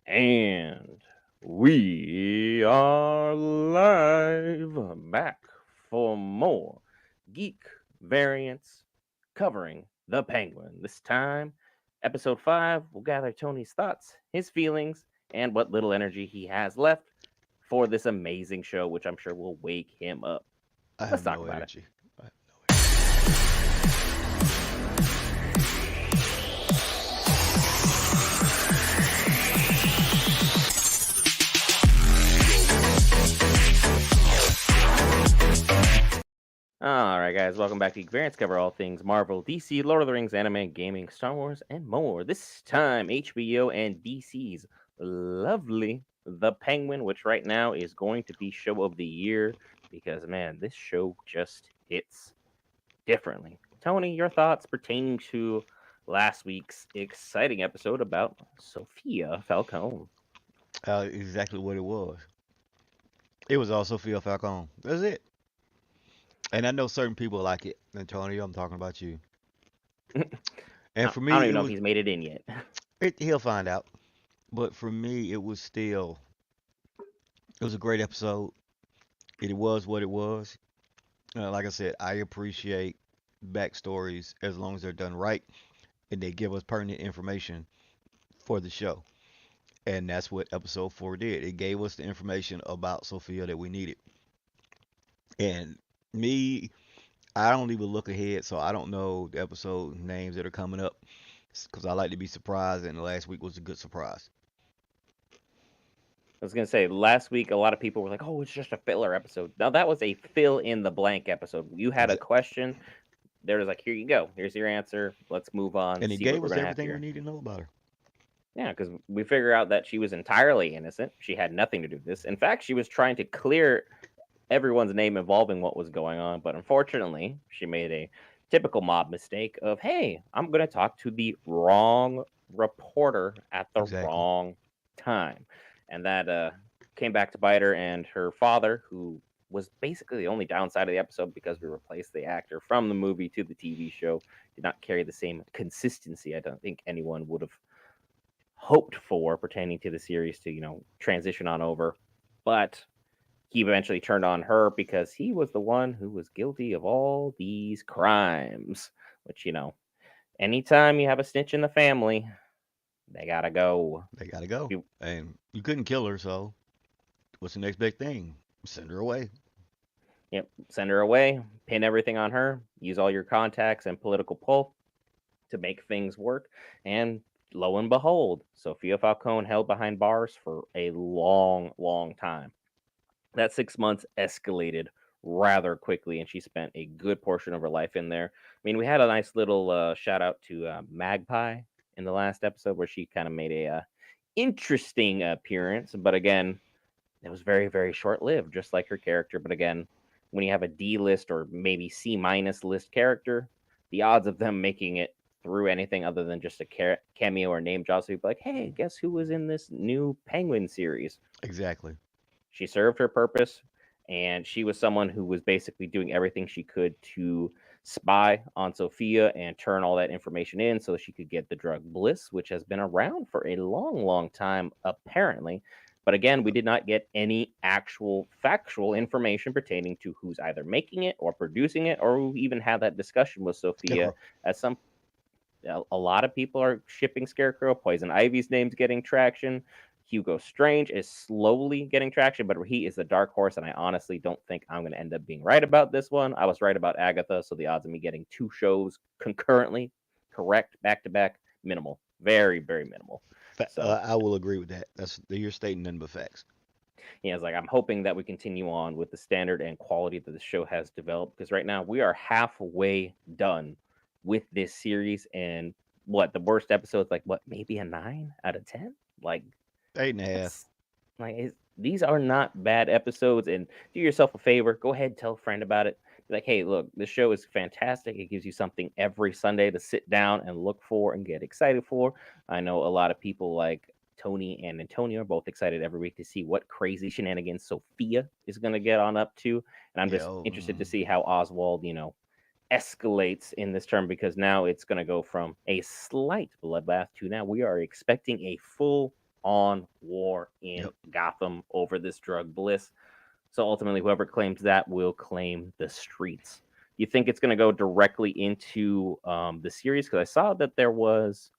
And we are live back for more Geek Variants covering the Penguin. This time, episode 5, we'll gather Tony's thoughts, his feelings, and what little energy he has left for this amazing show, which I'm sure will wake him up. I Let's have talk no about it. energy. I have no energy. All right, guys, welcome back to Geek Variants. Cover all things Marvel, DC, Lord of the Rings, anime, gaming, Star Wars, and more. This time, HBO and DC's lovely The Penguin, which right now is going to be show of the year because, man, this show just hits differently. Tony, your thoughts pertaining to last week's exciting episode about Sophia Falcone. Exactly what it was. It was also Phil Falcone. That's it. And I know certain people like it. Antonio, I'm talking about you. And I for don't me, even know if he's made it in yet. he'll find out. But for me, it was a great episode. It was what it was. Like I said, I appreciate backstories as long as they're done right and they give us pertinent information for the show. And that's what episode 4 did. It gave us the information about Sophia that we needed. And me, I don't even look ahead, so I don't know the episode names that are coming up because I like to be surprised, and last week was a good surprise. I was gonna say last week a lot of people were like, "Oh, it's just a filler episode." Now that was a fill in the blank episode. You had a Exa- question. There was like, "Here you go. Here's your answer. Let's move on. And it See what gave we're us gonna have everything we here." need to know about her. Yeah, because we figure out that she was entirely innocent. She had nothing to do with this. In fact, she was trying to clear everyone's name involving what was going on, but unfortunately, she made a typical mob mistake of, "Hey, I'm gonna talk to the wrong reporter at the Exactly. wrong time," and that came back to bite her. And her father, who was basically the only downside of the episode because we replaced the actor from the movie to the TV show, did not carry the same consistency. I don't think anyone would have hoped for pertaining to the series to transition on over, but he eventually turned on her because he was the one who was guilty of all these crimes. Which, anytime you have a snitch in the family, they gotta go. They got to go. You, And you couldn't kill her, so what's the next big thing? Send her away. send her away, pin everything on her, use all your contacts and political pull to make things work. And lo and behold, Sophia Falcone held behind bars for a long, long time. That 6 months escalated rather quickly, and she spent a good portion of her life in there. I mean, we had a nice little shout out to Magpie in the last episode where she kind of made a interesting appearance, but again, it was very, very short lived, just like her character. But again, when you have a D list or maybe C minus list character, the odds of them making it through anything other than just a cameo or name drop, so you'd be like, hey, guess who was in this new Penguin series? Exactly. She served her purpose, and she was someone who was basically doing everything she could to spy on Sophia and turn all that information in so she could get the drug Bliss, which has been around for a long, long time, apparently. But again, we did not get any actual factual information pertaining to who's either making it or producing it, or who even had that discussion with If Sophia. As a lot of people are shipping Scarecrow. Poison Ivy's name's getting traction. Hugo Strange is slowly getting traction, but he is the dark horse, and I honestly don't think I'm going to end up being right about this one. I was right about Agatha, so the odds of me getting two shows concurrently, correct, back to back, minimal. Very, very minimal. So, I will agree with that. You're stating nothing but facts. yeah, it's like I'm hoping that we continue on with the standard and quality that the show has developed because right now we are halfway done with this series, and what the worst episode's like, what, maybe a 9 out of 10? Like, 8.5. that's these are not bad episodes. And do yourself a favor, go ahead, tell a friend about it. Be like, hey, look, this show is fantastic. It gives you something every Sunday to sit down and look for and get excited for. I know a lot of people like Tony and Antonio are both excited every week to see what crazy shenanigans Sophia is going to get on up to. And I'm Yeah. just interested to see how Oswald, escalates in this term because now it's going to go from a slight bloodbath to now we are expecting a full on war in Yep. Gotham over this drug bliss. So ultimately, whoever claims that will claim the streets. You think it's going to go directly into the series? Because I saw that there was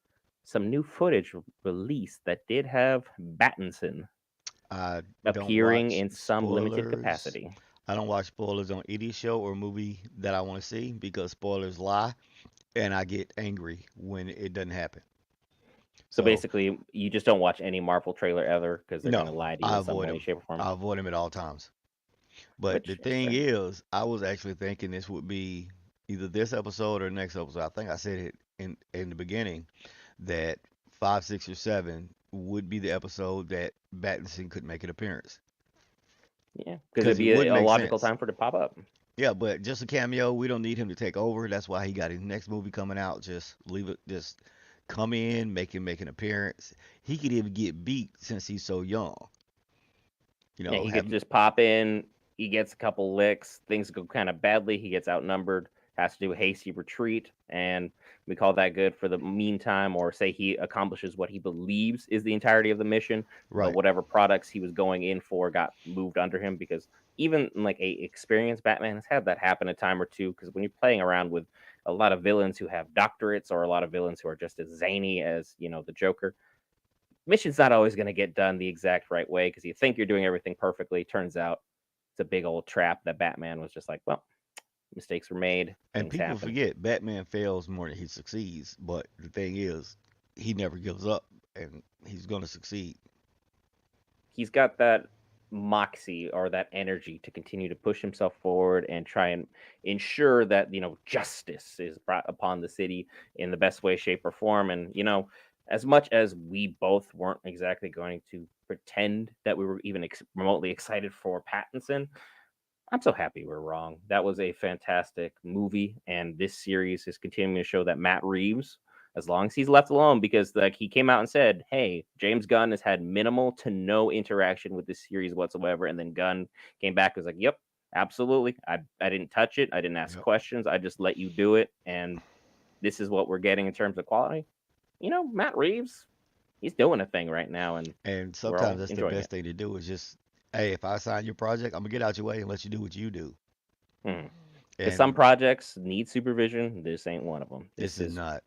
some new footage released that did have Battinson I don't appearing watch in some limited spoilers. capacity. I don't watch spoilers on any show or movie that I want to see because spoilers lie, and I get angry when it doesn't happen. So So basically, you just don't watch any Marvel trailer ever because they're going no, to lie to you I in some avoid way, them. shape, or form. I avoid them at all times. But the Which is thing fair. is, I was actually thinking this would be either this episode or next episode. I think I said it in the beginning that 5, 6, or 7 would be the episode that Battinson could make an appearance Yeah, because because it'd it be would a make logical sense. time for it to pop up. Yeah, but just a cameo. We don't need him to take over. That's why he got his next movie coming out. Just leave it. Just come in, make an appearance. He could even get beat since he's so young. You Yeah, know, he could have just pop in. He gets a couple licks. Things go kind of badly. He gets outnumbered. Has to do a hasty retreat, and we call that good for the meantime. Or say he accomplishes what he believes is the entirety of the mission, but right, whatever products he was going in for got moved under him. Because even like a experienced Batman has had that happen a time or two. Because when you're playing around with a lot of villains who have doctorates, or a lot of villains who are just as zany as the Joker, mission's not always going to get done the exact right way because you think you're doing everything perfectly. Turns out it's a big old trap that Batman was just like, well, mistakes were made, and things people happen. forget Batman fails more than he succeeds. But the thing is, he never gives up, and he's gonna succeed. He's got that moxie or that energy to continue to push himself forward and try and ensure that justice is brought upon the city in the best way, shape, or form. And as much as we both weren't exactly going to pretend that we were even remotely excited for Pattinson, I'm so happy we're wrong. That was a fantastic movie, and this series is continuing to show that Matt Reeves, as long as he's left alone, because like he came out and said, "Hey, James Gunn has had minimal to no interaction with this series whatsoever," and then Gunn came back and was like, "Yep, absolutely. I didn't touch it. I didn't ask Yep. questions. I just let you do it, and this is what we're getting in terms of quality." Matt Reeves, he's doing a thing right now, and And we're sometimes all that's the enjoying best it. thing to do is just, hey, if I sign your project, I'm gonna get out your way and let you do what you do. Because some And projects need supervision. This ain't one of them. this This is is not.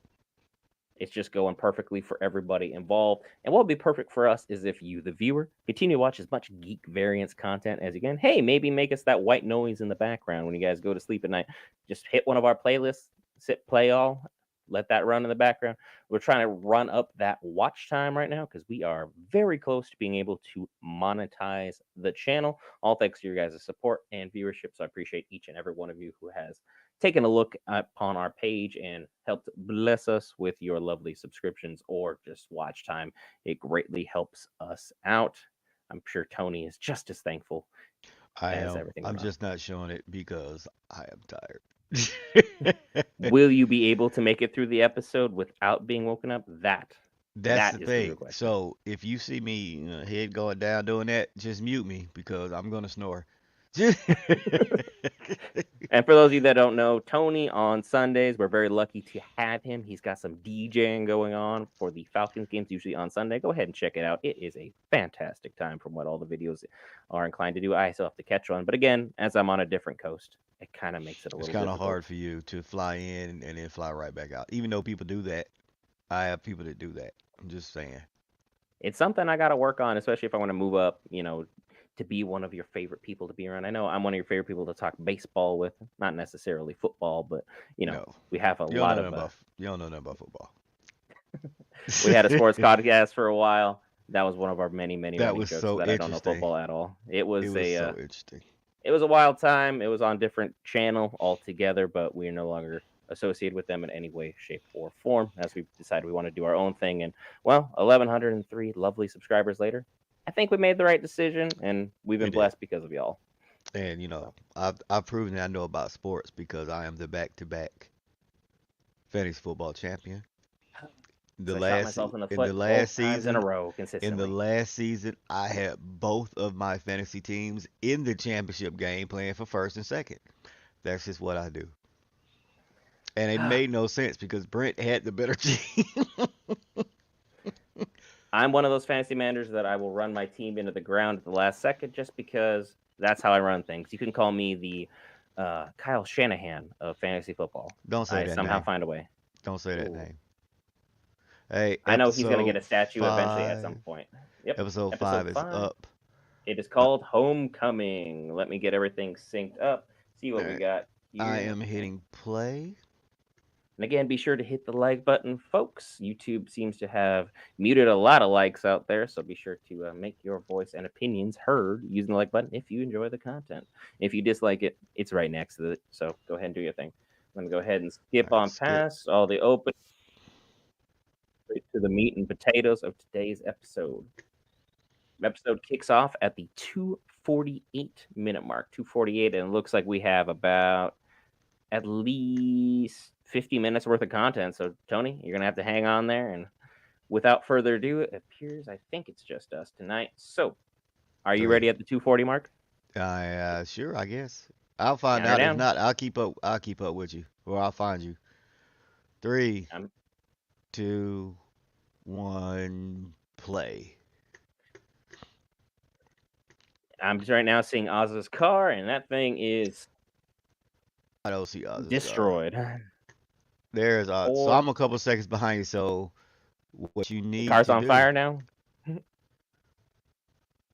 It's just going perfectly for everybody involved. And what would be perfect for us is if you, the viewer, continue to watch as much Geek Variants content as you can. Hey, maybe make us that white noise in the background when you guys go to sleep at night. Just hit one of our playlists, sit play all, let that run in the background. We're trying to run up that watch time right now because we are very close to being able to monetize the channel. All thanks to your guys' support and viewership. So I appreciate each and every one of you who has taken a look upon our page and helped bless us with your lovely subscriptions or just watch time. It greatly helps us out. I'm sure Tony is just as thankful I as am. everything I'm going on. just not showing it because I am tired. Will you be able to make it through the episode without being woken up? That's That the is the real thing. question. So if you see me head going down doing that, just mute me because I'm gonna snore. And for those of you that don't know, Tony on Sundays, we're very lucky to have him. He's got some DJing going on for the Falcons games, usually on Sunday. Go ahead and check it out. It is a fantastic time from what all the videos are inclined to do. I still have to catch on. But again, as I'm on a different coast, it kind of makes it a It's little kind of difficult. hard for you to fly in and then fly right back out. Even though people do that, I have people that do that. I'm just saying. It's something I got to work on, especially if I want to move up, to be one of your favorite people to be around. I know I'm one of your favorite people to talk baseball with, not necessarily football, but, No, we have a you don't know lot nothing of about you don't know nothing about football. we had a sports podcast for a while. That was one of our many, many That running was jokes so that I don't know interesting. football at all. It was so interesting. It was a wild time. It was on different channel altogether, but we are no longer associated with them in any way, shape, or form. As we decided we want to do our own thing, and well, 1,103 lovely subscribers later, I think we made the right decision, and we've We been did. blessed because of y'all. And So I've proven that I know about sports because I am the back-to-back fantasy football champion. The I shot last myself in the in the foot last both times in a season, row in the consistently. last season, I had both of my fantasy teams in the championship game playing for first and second. That's just what I do. And it made no sense because Brent had the better team. I'm one of those fantasy managers that I will run my team into the ground at the last second just because that's how I run things. You can call me the Kyle Shanahan of fantasy football. Don't say I that somehow name. find a way. Don't say that Ooh. name. Hey, I know he's going to get a episode statue eventually at some 5. point. Yep. Episode Episode 5 is 5. up. It is Uh, called Homecoming. Let me get everything synced up. See what we alright. got I here. am hitting play. And again, be sure to hit the like button, folks. YouTube seems to have muted a lot of likes out there, so be sure to make your voice and opinions heard using the like button if you enjoy the content. If you dislike it, it's right next to it, so go ahead and do your thing. I'm going to go ahead and skip Alright, on skip. past all the open to the meat and potatoes of today's episode. The episode kicks off at the 2:48-minute mark, 2:48, and it looks like we have about at least 50 minutes worth of content. So, Tony, you're going to have to hang on there. And without further ado, it appears I think it's just us tonight. So, are you 3. ready at the 2:40 mark? Sure, I guess. I'll find Count her out. If down. not, I'll keep up with you, or I'll find you. 3, I'm 2, 1, play. I'm just right now seeing Oz's car, and that thing is I don't see Oz's car. destroyed. There's So I'm Or a couple seconds behind you. So what you the need car's to on do, fire now.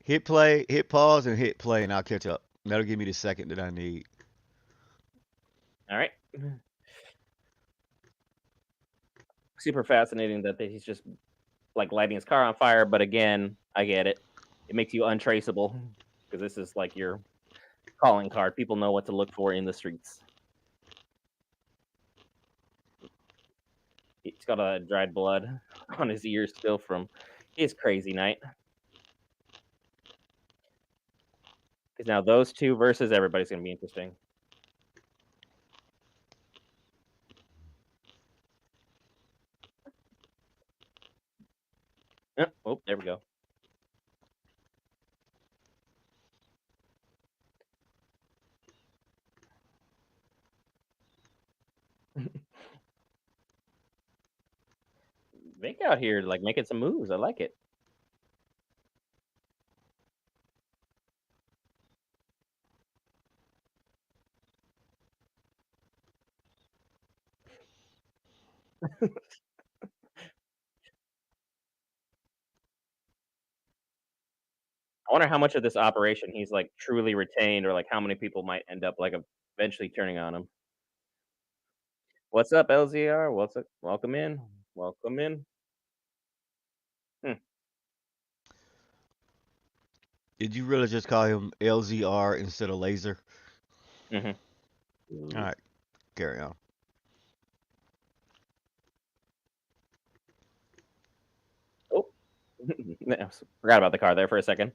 hit play, hit pause, and hit play, and I'll catch up. That'll give me the second that I need. All right. Super fascinating that he's just like lighting his car on fire, but again, I get it. It makes you untraceable because this is like your calling card. People know what to look for in the streets. He's got a dried blood on his ears still from his crazy night. Because now those two versus everybody's going to be interesting. Oh, there we go. Vic out here like making some moves. I like it. I wonder how much of this operation he's like truly retained, or like how many people might end up like eventually turning on him. What's up, LZR? What's up? Welcome in. Welcome in. Hmm. Did you really just call him LZR instead of laser? All Mm-hmm. right, carry on. Oh, forgot about the car there for a second.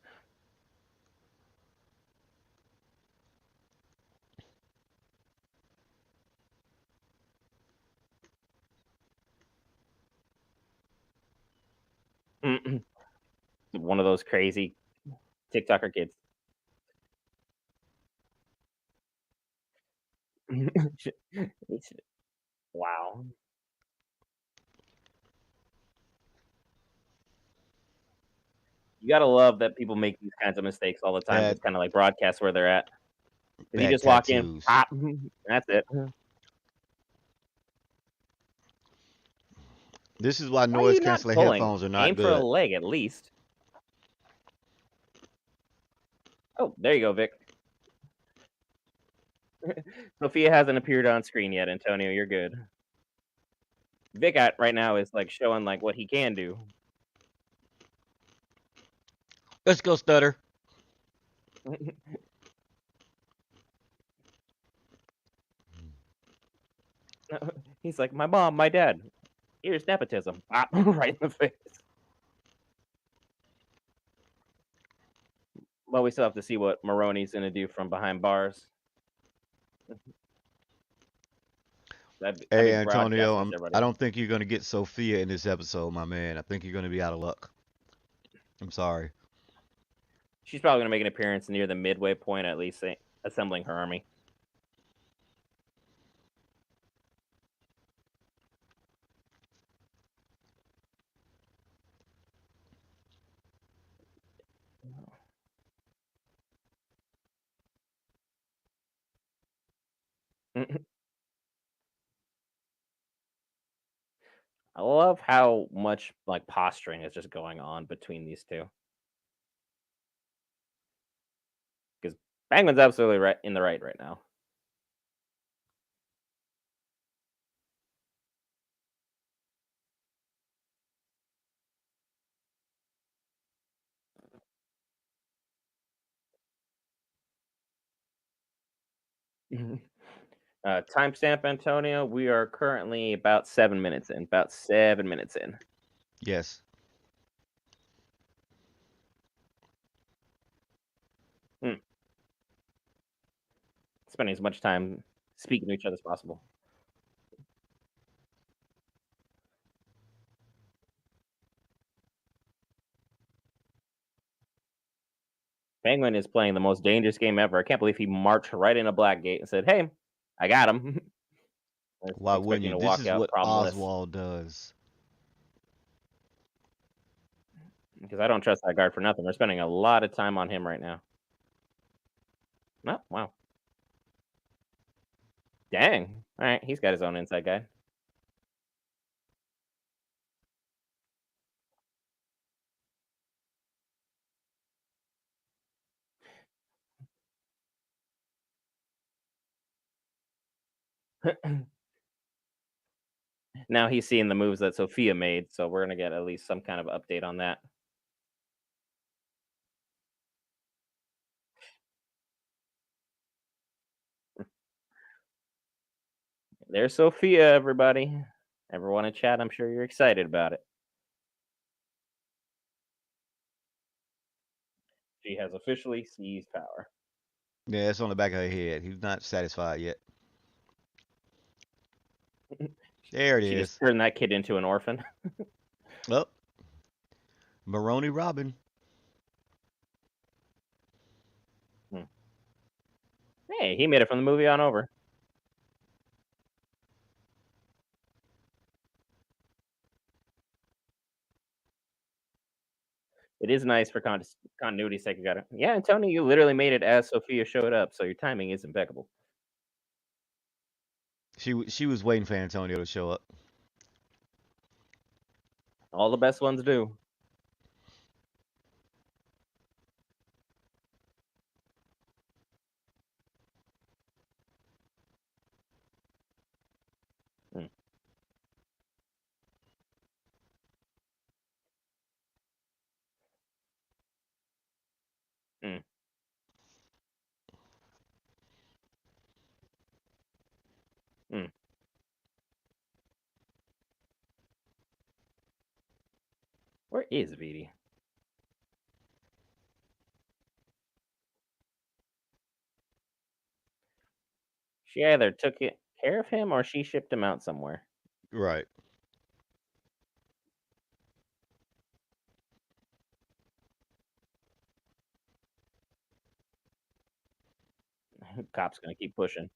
One of those crazy TikToker kids. Wow. You gotta love that people make these kinds of mistakes all the time. Bad, Just kind of like broadcast where they're at. Because you bad just walk in, tattoos. pop, that's it. This is why Why are noise you not canceling pulling? headphones are not Aim for a good. leg at least. Oh, there you go, Vic. Sophia hasn't appeared on screen yet, Antonio. You're good. Vic at right now is like showing like what he can do. Let's go, stutter. He's like, my mom, my dad. Here's nepotism. Pop, right in the face. But we still have to see what Maroney's gonna do from behind bars. That'd Hey, be Antonio, broadcasting to I everybody. don't think you're gonna get Sophia in this episode, my man. I think you're gonna be out of luck. I'm sorry. She's probably gonna make an appearance near the midway point, at least assembling her army. I love how much like posturing is just going on between these two because Bangman's absolutely right in the right now. Timestamp, Antonio. We are currently about 7 minutes in. About 7 minutes in. Yes. Hmm. Spending as much time speaking to each other as possible. Penguin is playing the most dangerous game ever. I can't believe he marched right into Blackgate and said, "Hey, I got him." Why wouldn't Expecting you? to This walk is out what problemless Oswald does. because I don't trust that guard for nothing. We're spending a lot of time on him right now. Oh, wow. Dang. All right, he's got his own inside guy. Now he's seeing the moves that Sophia made, so we're gonna get at least some kind of update on that. There's Sophia, everybody. Everyone in chat, I'm sure you're excited about it. She has officially seized power. Yeah, it's on the back of her head. He's not satisfied yet. There it She just is. turned that kid into an orphan. Oh, Maroney Robin. Hmm. Hey, he made it from the movie on over. It is nice for continuity's sake. You got it. Yeah, and Tony, you literally made it as Sophia showed up, so your timing is impeccable. She was waiting for Antonio to show up. All the best ones do. Mm, mm, mm. Where is Vidi? She either took care of him or she shipped him out somewhere. Right. Cop's gonna keep pushing.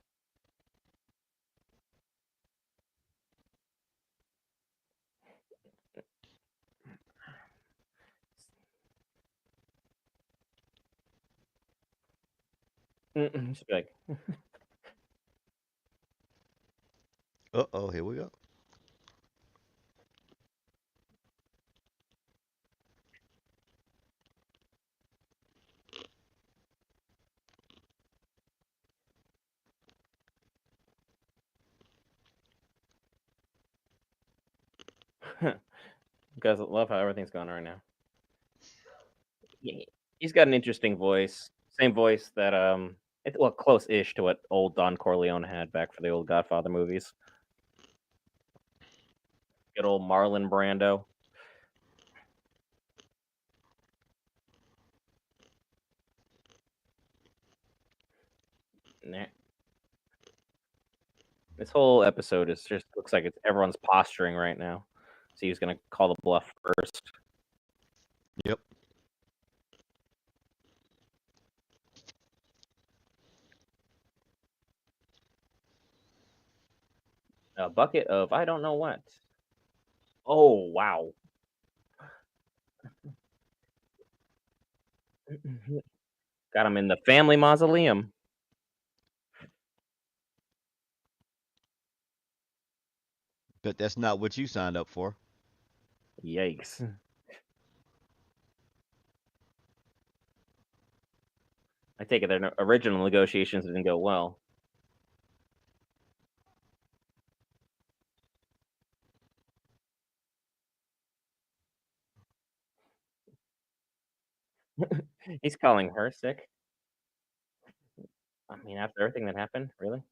She'll be like, Uh oh, here we go. guys love how everything's going right now. He's got an interesting voice. Same voice that it's well close-ish to what old Don Corleone had back for the old Godfather movies. Good old Marlon Brando. Nah. This whole episode is just looks like it's everyone's posturing right now. So he's gonna call the bluff first. Yep. A bucket of I don't know what. Oh wow. Got him in the family mausoleum. But that's not what you signed up for. Yikes. I take it their original negotiations didn't go well. He's calling her sick. I mean, after everything that happened, really?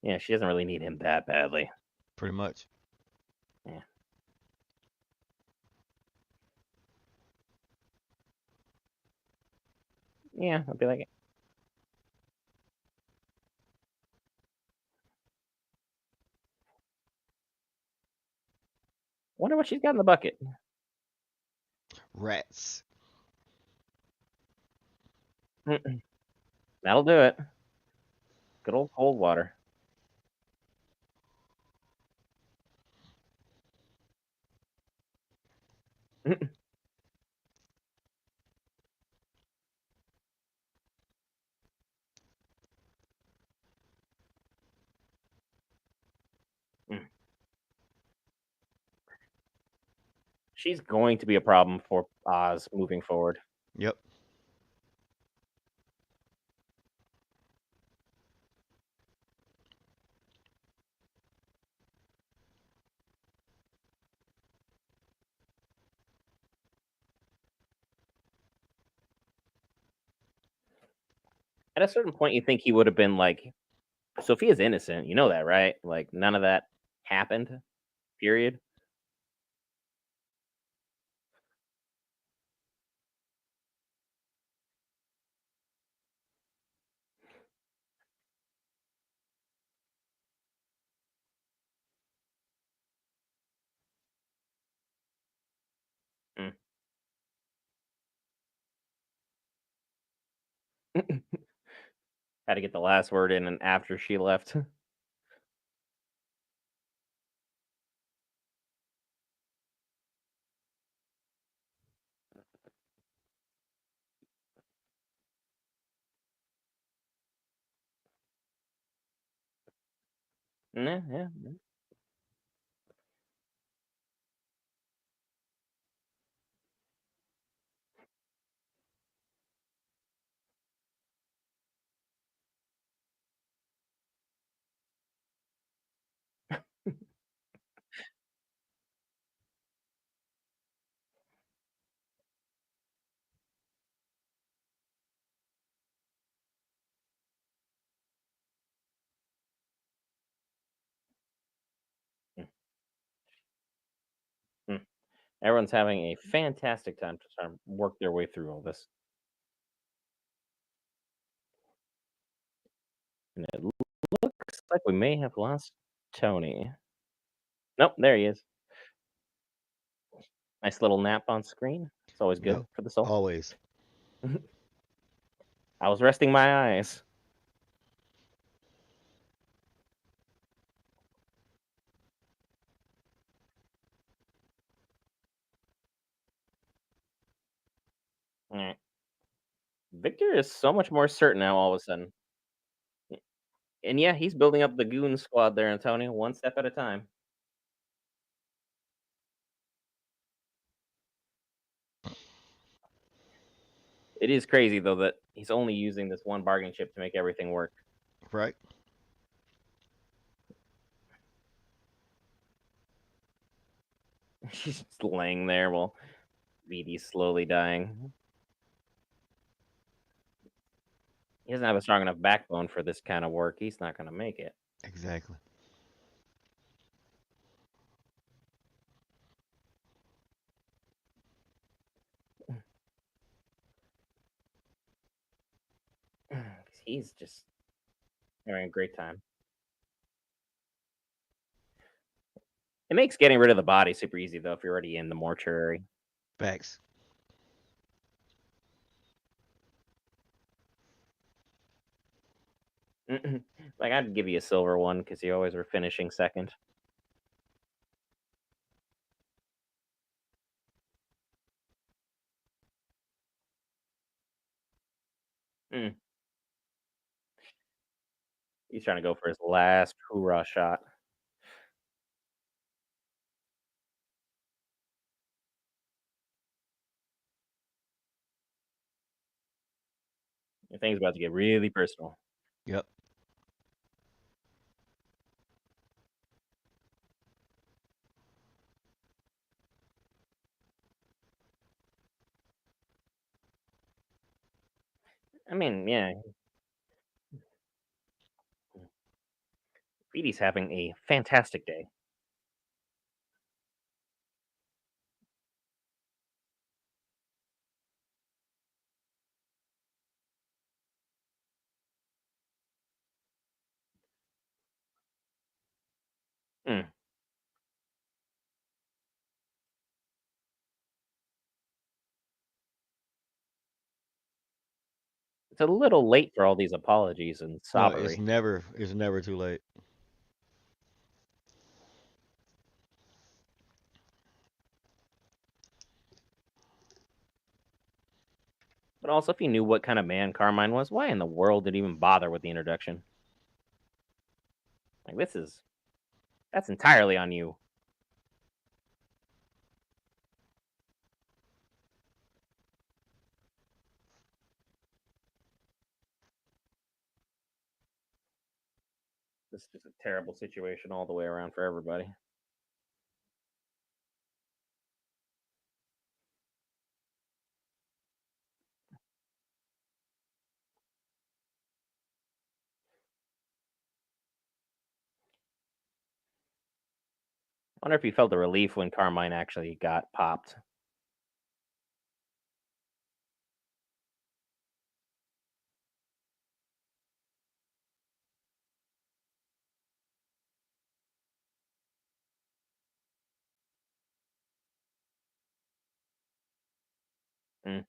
Yeah, she doesn't really need him that badly. Pretty much. Yeah. Yeah, I'll be like, wonder what she's got in the bucket. Rats. That'll do it. Good old cold water. She's going to be a problem for Oz moving forward. Yep. At a certain point, you think he would have been like, Sophia's innocent. You know that, right? Like, none of that happened, period. Mm. Had to get the last word in and after she left. Yeah, yeah. Mm, mm. Everyone's having a fantastic time to try and work their way through all this. And it looks like we may have lost Tony. Nope, there he is. Nice little nap on screen. It's always good Yep. for the soul. Always. I was resting my eyes. All right. Victor is so much more certain now all of a sudden. And yeah, he's building up the goon squad there, Antonio, one step at a time. It is crazy though that he's only using this one bargaining chip to make everything work. Right? He's just laying there while VD's slowly dying. He doesn't have a strong enough backbone for this kind of work. He's not going to make it. Exactly. He's just having a great time. It makes getting rid of the body super easy though if you're already in the mortuary. Facts. Like, I'd give you a silver one because you always were finishing second. Mm, he's trying to go for his last hoorah shot. And things about to get really personal. Yep. I mean, yeah, Edie's having a fantastic day. Mm. It's a little late for all these apologies and No, sobbery. it's never too late. But also, if you knew what kind of man Carmine was, why in the world did he even bother with the introduction? Like, that's entirely on you. This is just a terrible situation all the way around for everybody. Wonder if he felt the relief when Carmine actually got popped. Mm.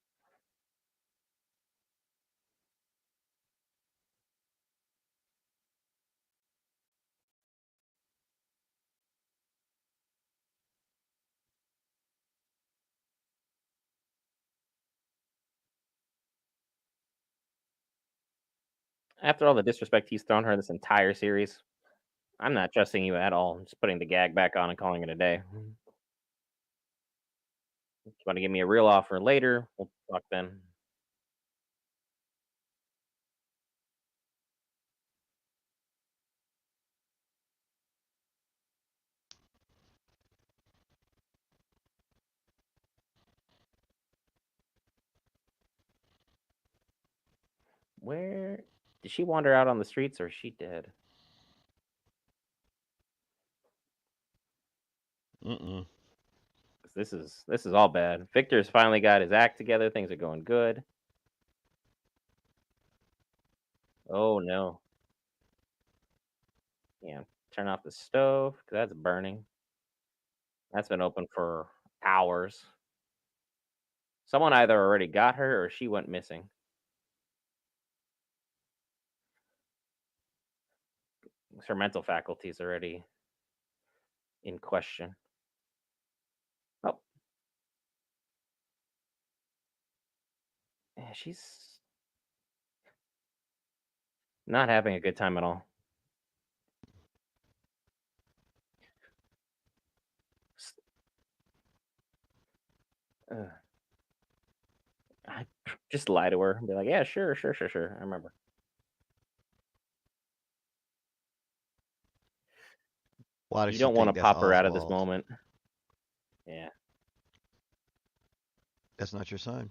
After all the disrespect he's thrown her this entire series, I'm not trusting you at all. I'm just putting the gag back on and calling it a day. If you want to give me a real offer later, we'll talk then. Where did she wander out on the streets or is she dead? Mm-mm. 'Cause this is all bad. Victor's finally got his act together. Things are going good. Oh no. Yeah. Turn off the stove 'cause that's burning. That's been open for hours. Someone either already got her or she went missing. Her mental faculties already in question. Oh, yeah, she's not having a good time at all. S- ugh. I just lie to her and be like, "Yeah, sure, sure, sure, sure. I remember." Why does You she don't want to think that's pop her out of this Oswald? moment. Yeah, That's not your son.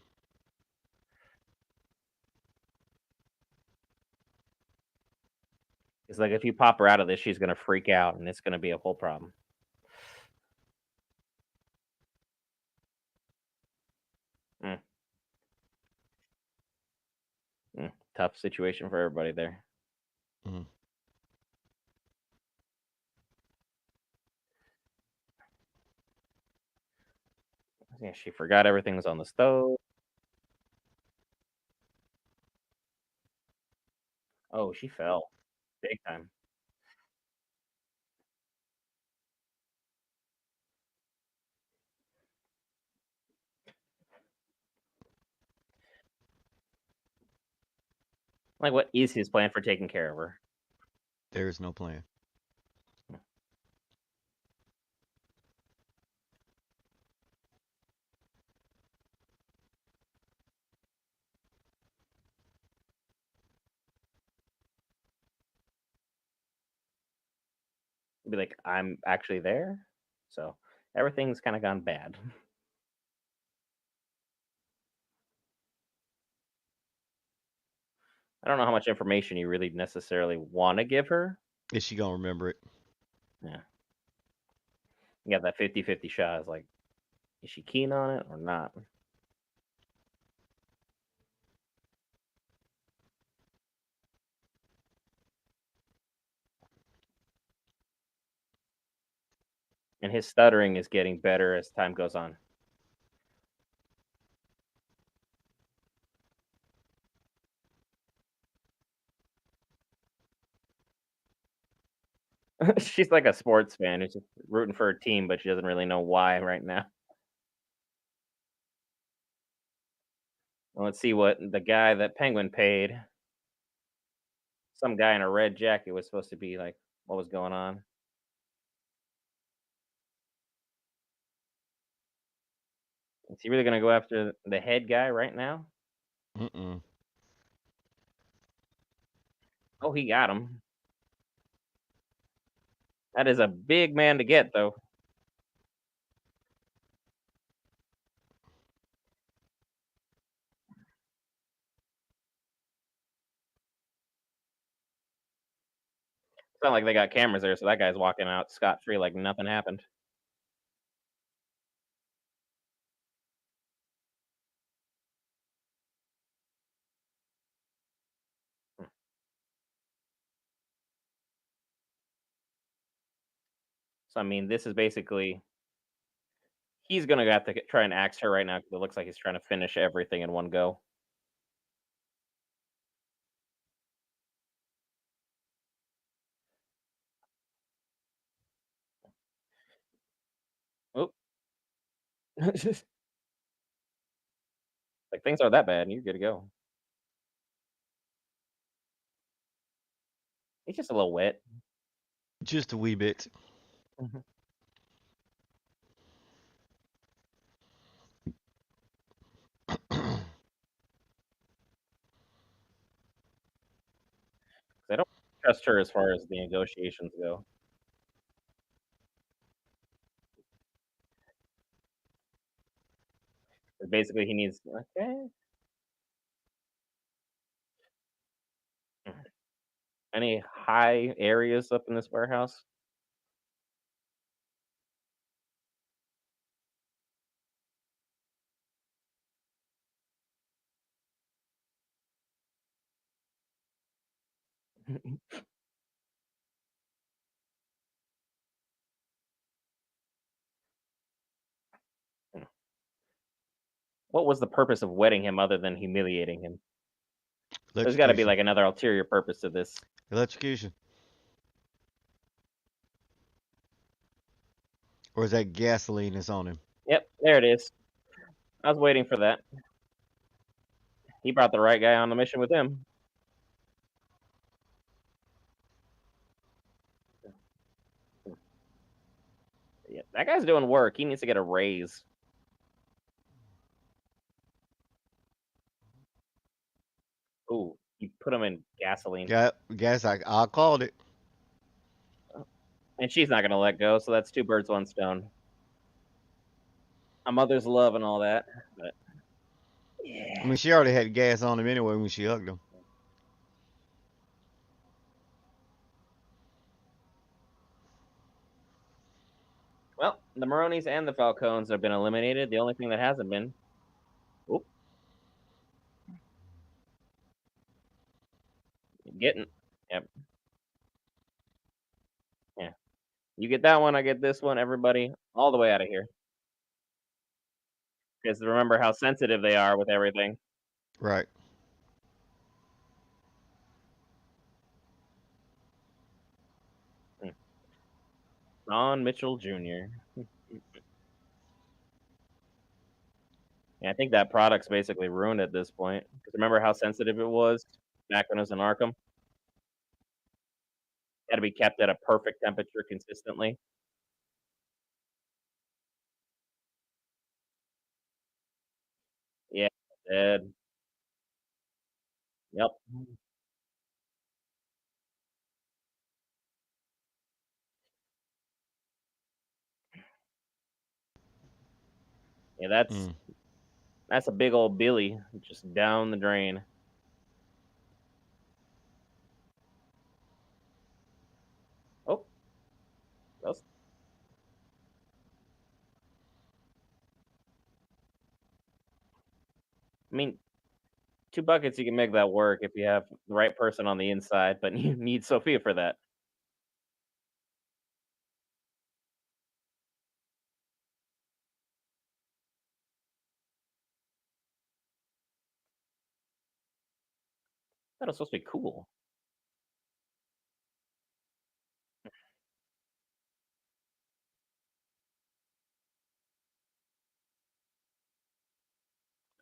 it's like if you pop her out of this, she's gonna freak out, and it's gonna be a whole problem. Mm, tough situation for everybody there. Mm. Yeah, she forgot everything was on the stove. Oh, she fell. big time. Like, what is his plan for taking care of her? There is no plan. Be like, I'm actually there. So everything's kind of gone bad. I don't know how much information you really necessarily want to give her. Is she gonna remember it? Yeah. You got that 50-50 shot. It's like, is she keen on it or not? And his stuttering is getting better as time goes on. She's like a sports fan who's just rooting for a team, but she doesn't really know why right now. Well, let's see what the guy that Penguin paid. Some guy in a red jacket was supposed to be like, what was going on? Is he really going to go after the head guy right now? Mm-mm. Oh, he got him. That is a big man to get, though. It's not like they got cameras there, so that guy's walking out scot free like nothing happened. So I mean, this is basically he's gonna have to try and axe her right now because it looks like he's trying to finish everything in one go. Oh, like things aren't that bad, and you're good to go. He's just a little wet. Just a wee bit. Mhm. I don't trust her as far as the negotiations go. Basically, he needs okay. Any high areas up in this warehouse? What was the purpose of wetting him other than humiliating him? There's got to be Electrocution. like another ulterior purpose to this. Electrocution. Or is that gasoline that's on him? Yep, there it is. I was waiting for that. He brought the right guy on the mission with him. Yeah, that guy's doing work. He needs to get a raise. Ooh, you put him in gasoline. Gas. I called it. And she's not going to let go, so that's two birds, one stone. A mother's love and all that. But I yeah. mean, she already had gas on him anyway when she hugged him. Well, the Maronis and the Falcones have been eliminated. The only thing that hasn't been. Oop, getting. Yep. Yeah. You get that one, I get this one. Everybody, all the way out of here. Because remember how sensitive they are with everything. Right. Don Mitchell Jr. Yeah, I think that product's basically ruined at this point. Because remember how sensitive it was back when it was in Arkham? Had to be kept at a perfect temperature consistently. Yeah, dead. Yep. Yeah, Mm. that's a big old Billy just down the drain. Oh, that's, I mean, 2 buckets, you can make that work if you have the right person on the inside, but you need Sophia for that. That was supposed to be cool.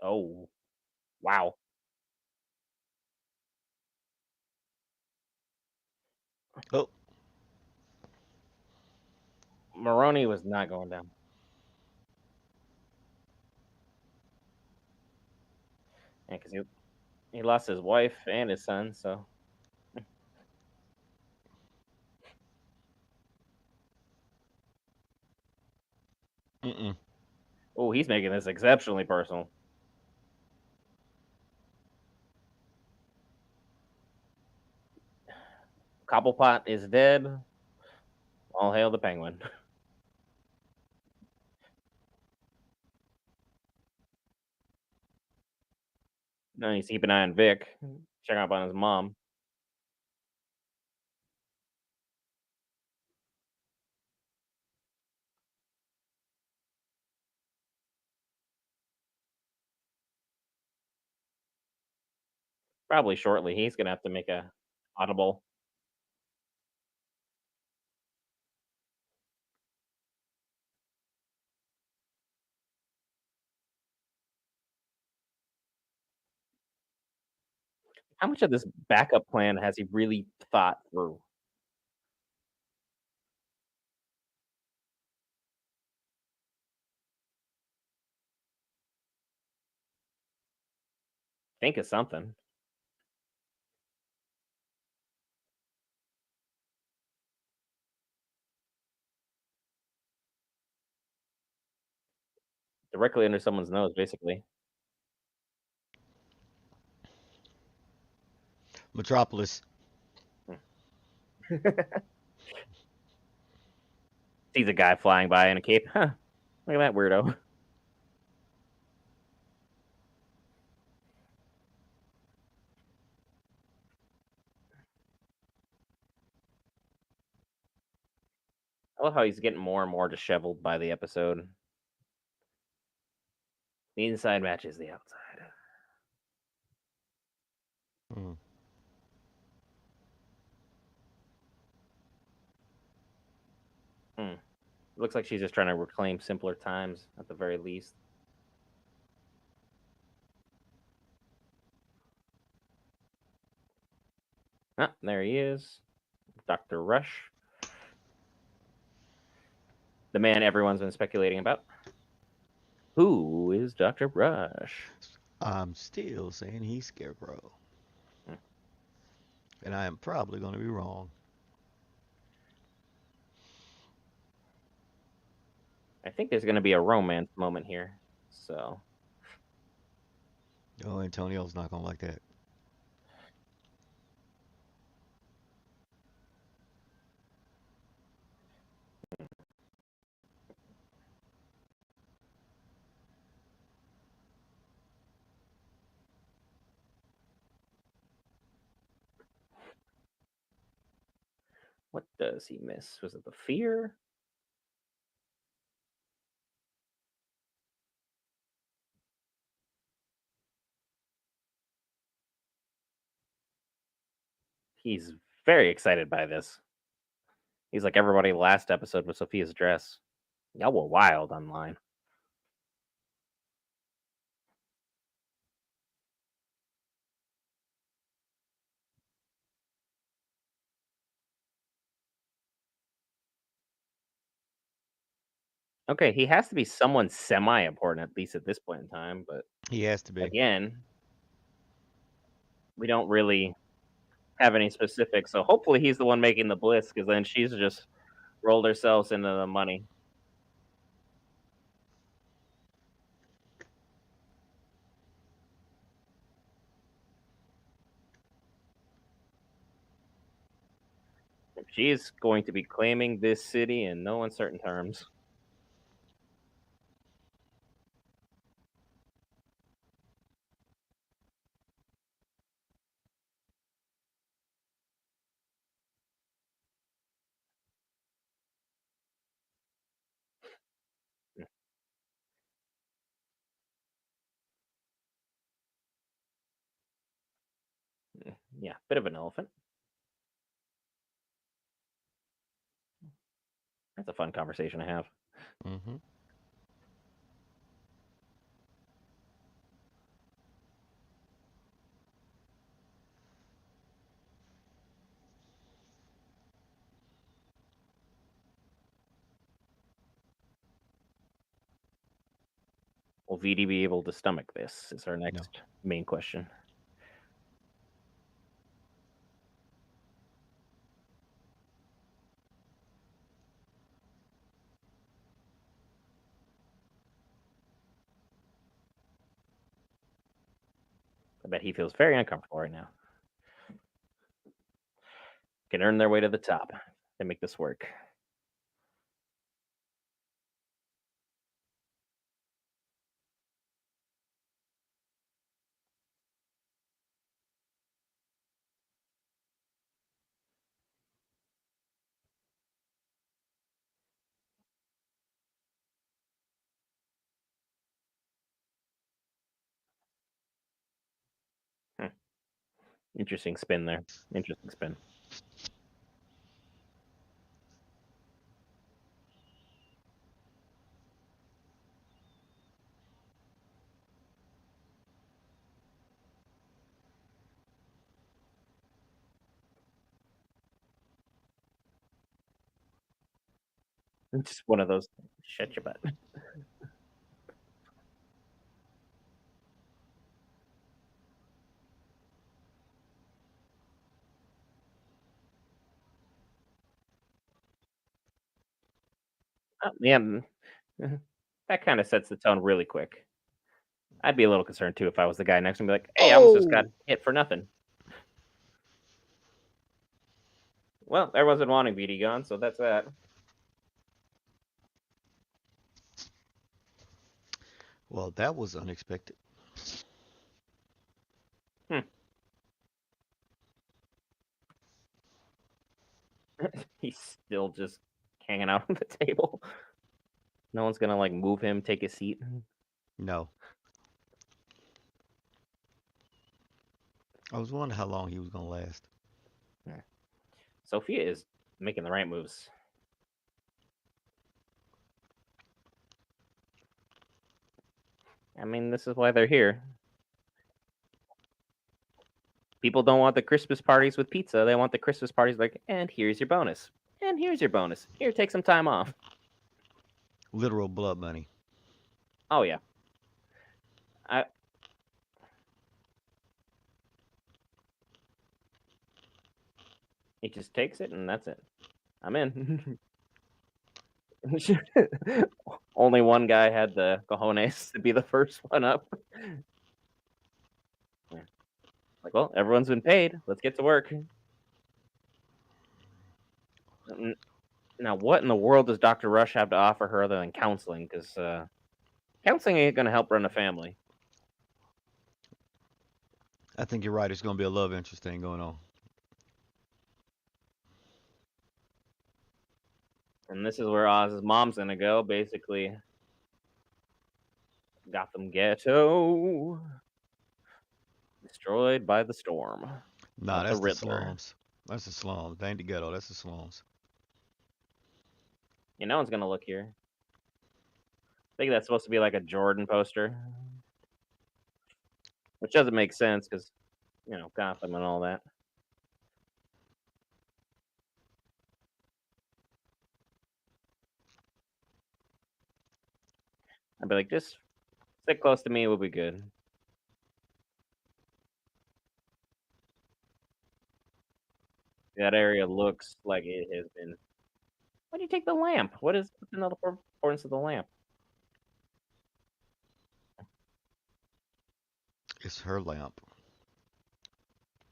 Oh, wow. Oh, Maroney was not going down. Yeah, because he lost his wife and his son, so. mm-mm. Oh, he's making this exceptionally personal. Cobblepot is dead. All hail the penguin. No, he's keeping an eye on Vic, checking up on his mom. Probably shortly. He's gonna have to make a audible. How much of this backup plan has he really thought through? Think of something. Directly under someone's nose, basically. Metropolis. Sees a guy flying by in a cape. Huh. Look at that weirdo. I love how he's getting more and more disheveled by the episode. The inside matches the outside. Mm. Hmm. Looks like she's just trying to reclaim simpler times at the very least. Ah, there he is. Dr. Rush. The man everyone's been speculating about. Who is Dr. Rush? I'm still saying he's Scarecrow, Hmm. and I am probably going to be wrong. I think there's going to be a romance moment here. So, Oh, Antonio's not going to like that. what does he miss? Was it the fear? He's very excited by this. He's like everybody last episode with Sophia's dress. Y'all were wild online. Okay, he has to be someone semi-important, at least at this point in time, but He has to be. again, we don't really have any specifics, so hopefully he's the one making the bliss, because then she's just rolled herself into the money. She's going to be claiming this city in no uncertain terms. Yeah, bit of an elephant. That's a fun conversation to have. Hmm. Will VD be able to stomach this? Is our No. next main question. I bet he feels very uncomfortable right now. Can earn their way to the top. They make this work. Hmm. Interesting spin there. Interesting spin. Just one of those. Shut your butt. Yeah, that kind of sets the tone really quick. I'd be a little concerned too if I was the guy next to me, like, "Hey, I almost just got Oh, hit for nothing." Well, everyone's been wanting BD gone, so that's that. well, that was unexpected. Hmm. He's still just hanging out on the table. No one's gonna like move him, take his seat. No. I was wondering how long he was gonna last. Yeah. Sophia is making the right moves. I mean, this is why they're here. People don't want the Christmas parties with pizza. They want the Christmas parties like, and here's your bonus. And here's your bonus. Here, take some time off. Literal blood money. Oh yeah. I He just takes it and that's it. I'm in. Only one guy had the cojones to be the first one up. Yeah. Like, well, everyone's been paid. Let's get to work. Now, what in the world does Dr. Rush have to offer her other than counseling? Because counseling ain't going to help run a family. I think you're right. It's gonna be a love interest thing going on. And this is where Oz's mom's going to go. Basically, Gotham Ghetto destroyed by the storm Nah, of the that's the Riddler. slums. That's the slums. That ain't the ghetto. That's the slums. Yeah, no one's gonna look here. I think that's supposed to be like a Jordan poster, which doesn't make sense because Gotham and all that. I'd be like, just stick close to me, we'll be good. That area looks like it has been. Why do you take the lamp? What's another importance of the lamp? It's her lamp.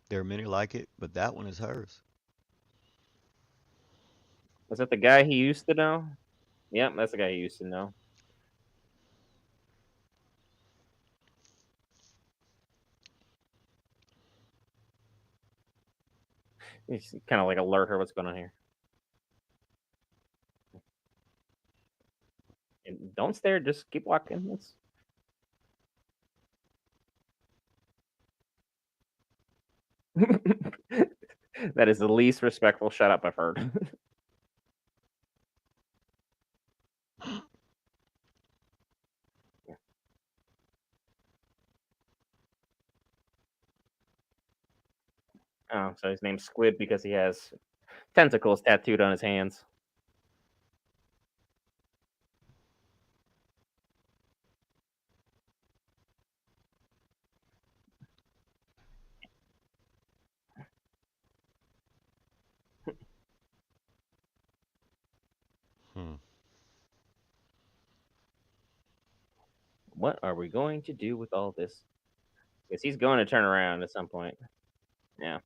There are many like it, but that one is hers. Was that the guy he used to know? Yep, that's the guy he used to know. He's kind of like alert her what's going on here. And don't stare, just keep walking. That is the least respectful shut up I've heard. Oh, so his name's Squid because he has tentacles tattooed on his hands. Hmm. What are we going to do with all this? Because he's going to turn around at some point. Yeah.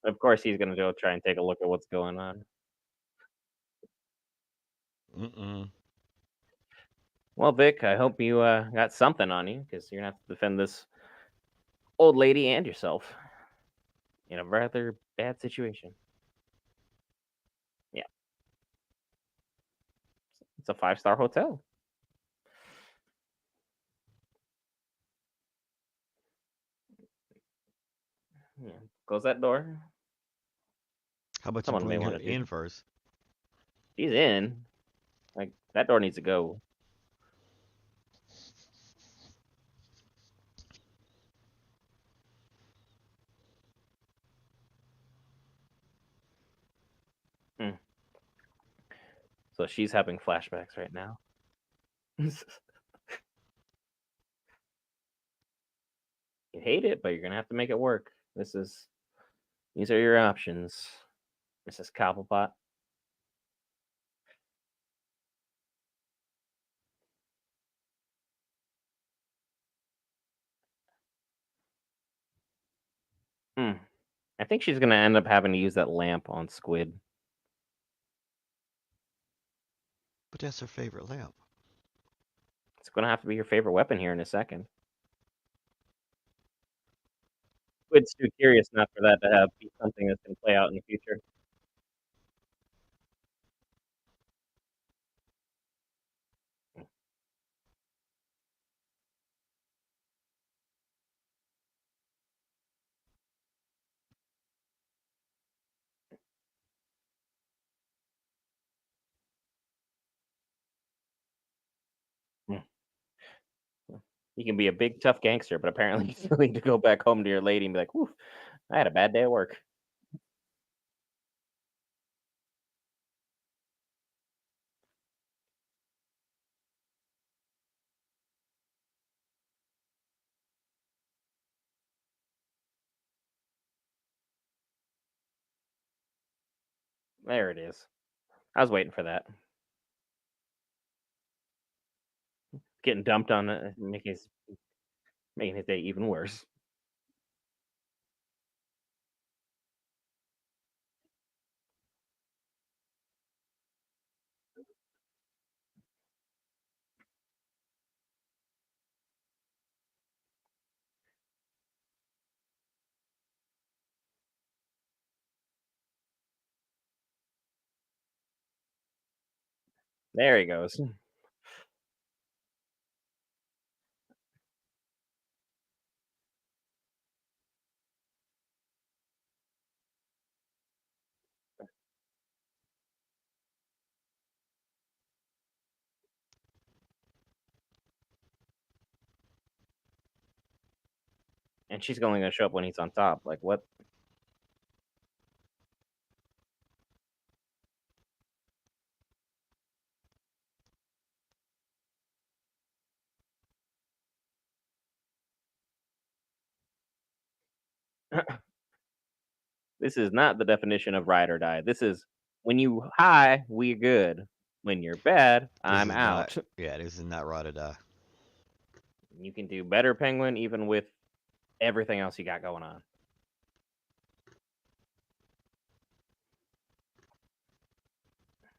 Of course, he's going to go try and take a look at what's going on. Mm-mm. Well, Vic, I hope you got something on you because you're going to have to defend this old lady and yourself in a rather bad situation. Yeah. It's a 5-star hotel. Yeah. Close that door. How about you Someone may bring her want to do. in first? She's in. Like, that door needs to go. Hmm. So she's having flashbacks right now. You hate it, but you're going to have to make it work. These are your options, Mrs. Cobblepot. Hmm. I think she's going to end up having to use that lamp on Squid. But that's her favorite lamp. It's going to have to be your favorite weapon here in a second. Squid's too curious not for that to have be something that's going to play out in the future. Hmm. You can be a big tough gangster, but apparently you still need to go back home to your lady and be like, "Whew, I had a bad day at work." There it is. I was waiting for that. Getting dumped on it, making his day even worse. There he goes. and she's only gonna show up when he's on top. Like what? This is not the definition of ride or die. This is when you high, we good. When you're bad, This I'm is not. out. Yeah, this is not ride or die. You can do better, Penguin, even with everything else you got going on.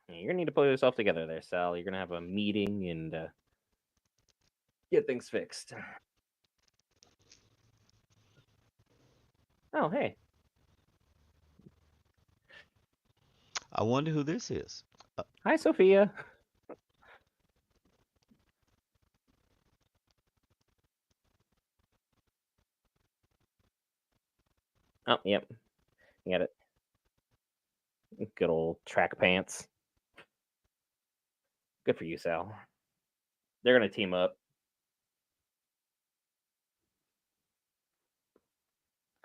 You're gonna need to pull yourself together there, Sal. You're gonna have a meeting and get things fixed. Oh, hey, I wonder who this is. Uh, hi, Sophia. Oh, yep, you got it. Good old track pants. Good for you, Sal. They're gonna team up.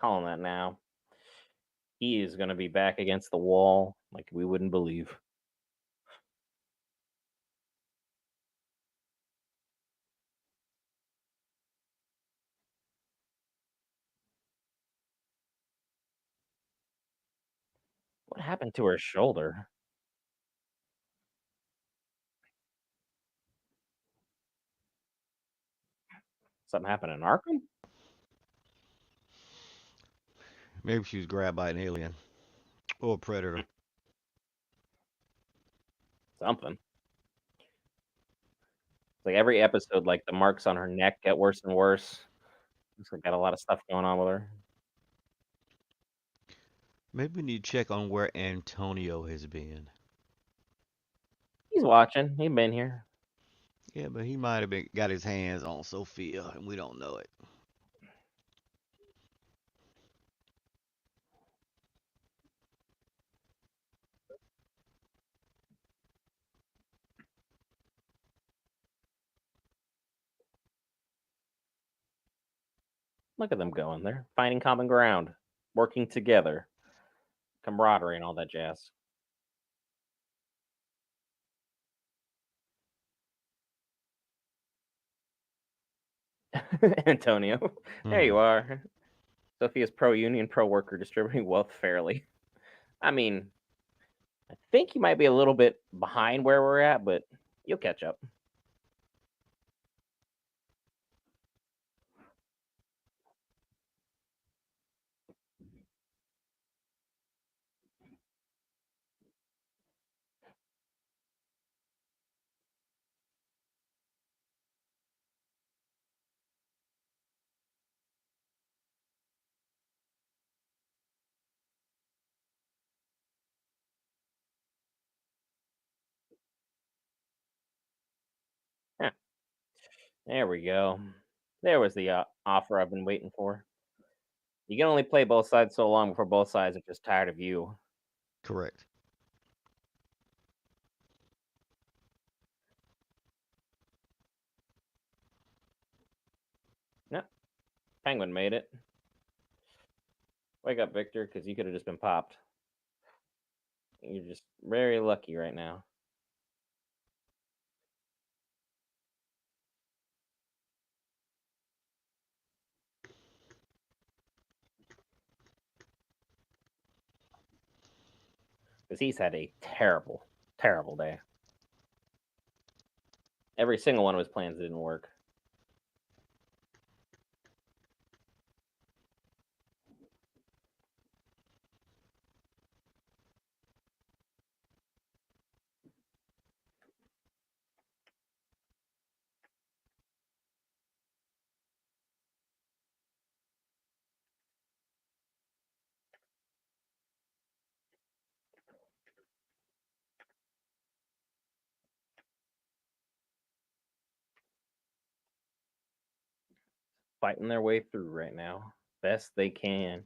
Calling that now. He is gonna be back against the wall like we wouldn't believe. What happened to her shoulder? Something happened in Arkham? Maybe she was grabbed by an alien or a predator. Something. It's like every episode, like the marks on her neck get worse and worse. Looks like got a lot of stuff going on with her. Maybe we need to check on where Antonio has been. He's watching. He been here. Yeah, but he might have been got his hands on Sophia, and we don't know it. Look at them going. They're finding common ground, working together, camaraderie, and all that jazz. Antonio, there Hmm. you are. Sophia's pro union, pro worker, distributing wealth fairly. I mean, I think you might be a little bit behind where we're at, but you'll catch up. Yeah, there we go. There was the offer I've been waiting for. You can only play both sides so long before both sides are just tired of you. Correct. No, Penguin made it. Wake up, Victor, because you could have just been popped. You're just very lucky right now. Because he's had a terrible, terrible day. Every single one of his plans didn't work. Fighting their way through right now. Best they can.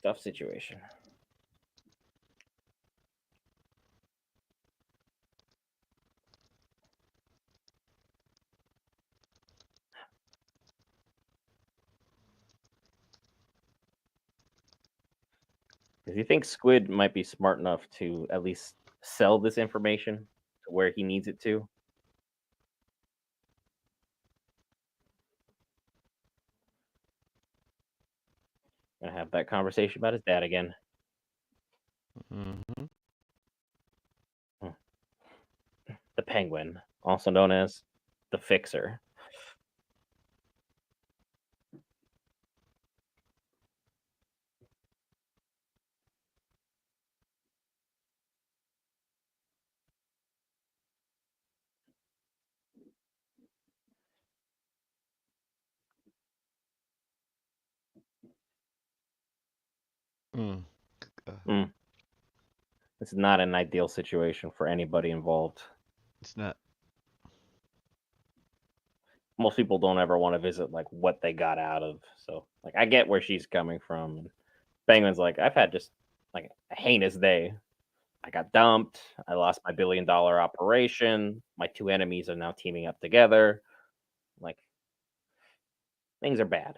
Tough situation. Because you think Squid might be smart enough to at least sell this information to where he needs it to. Gonna have that conversation about his dad again. Hmm. Hmm. The Penguin, also known as the Fixer. Mm. Uh, Mm. This is not an ideal situation for anybody involved. it's not. Most people don't ever want to visit like what they got out of. So like I get where she's coming from. And Penguin's like, I've had just like a heinous day. I got dumped. I lost my $1 billion operation. My two enemies are now teaming up together. Like things are bad.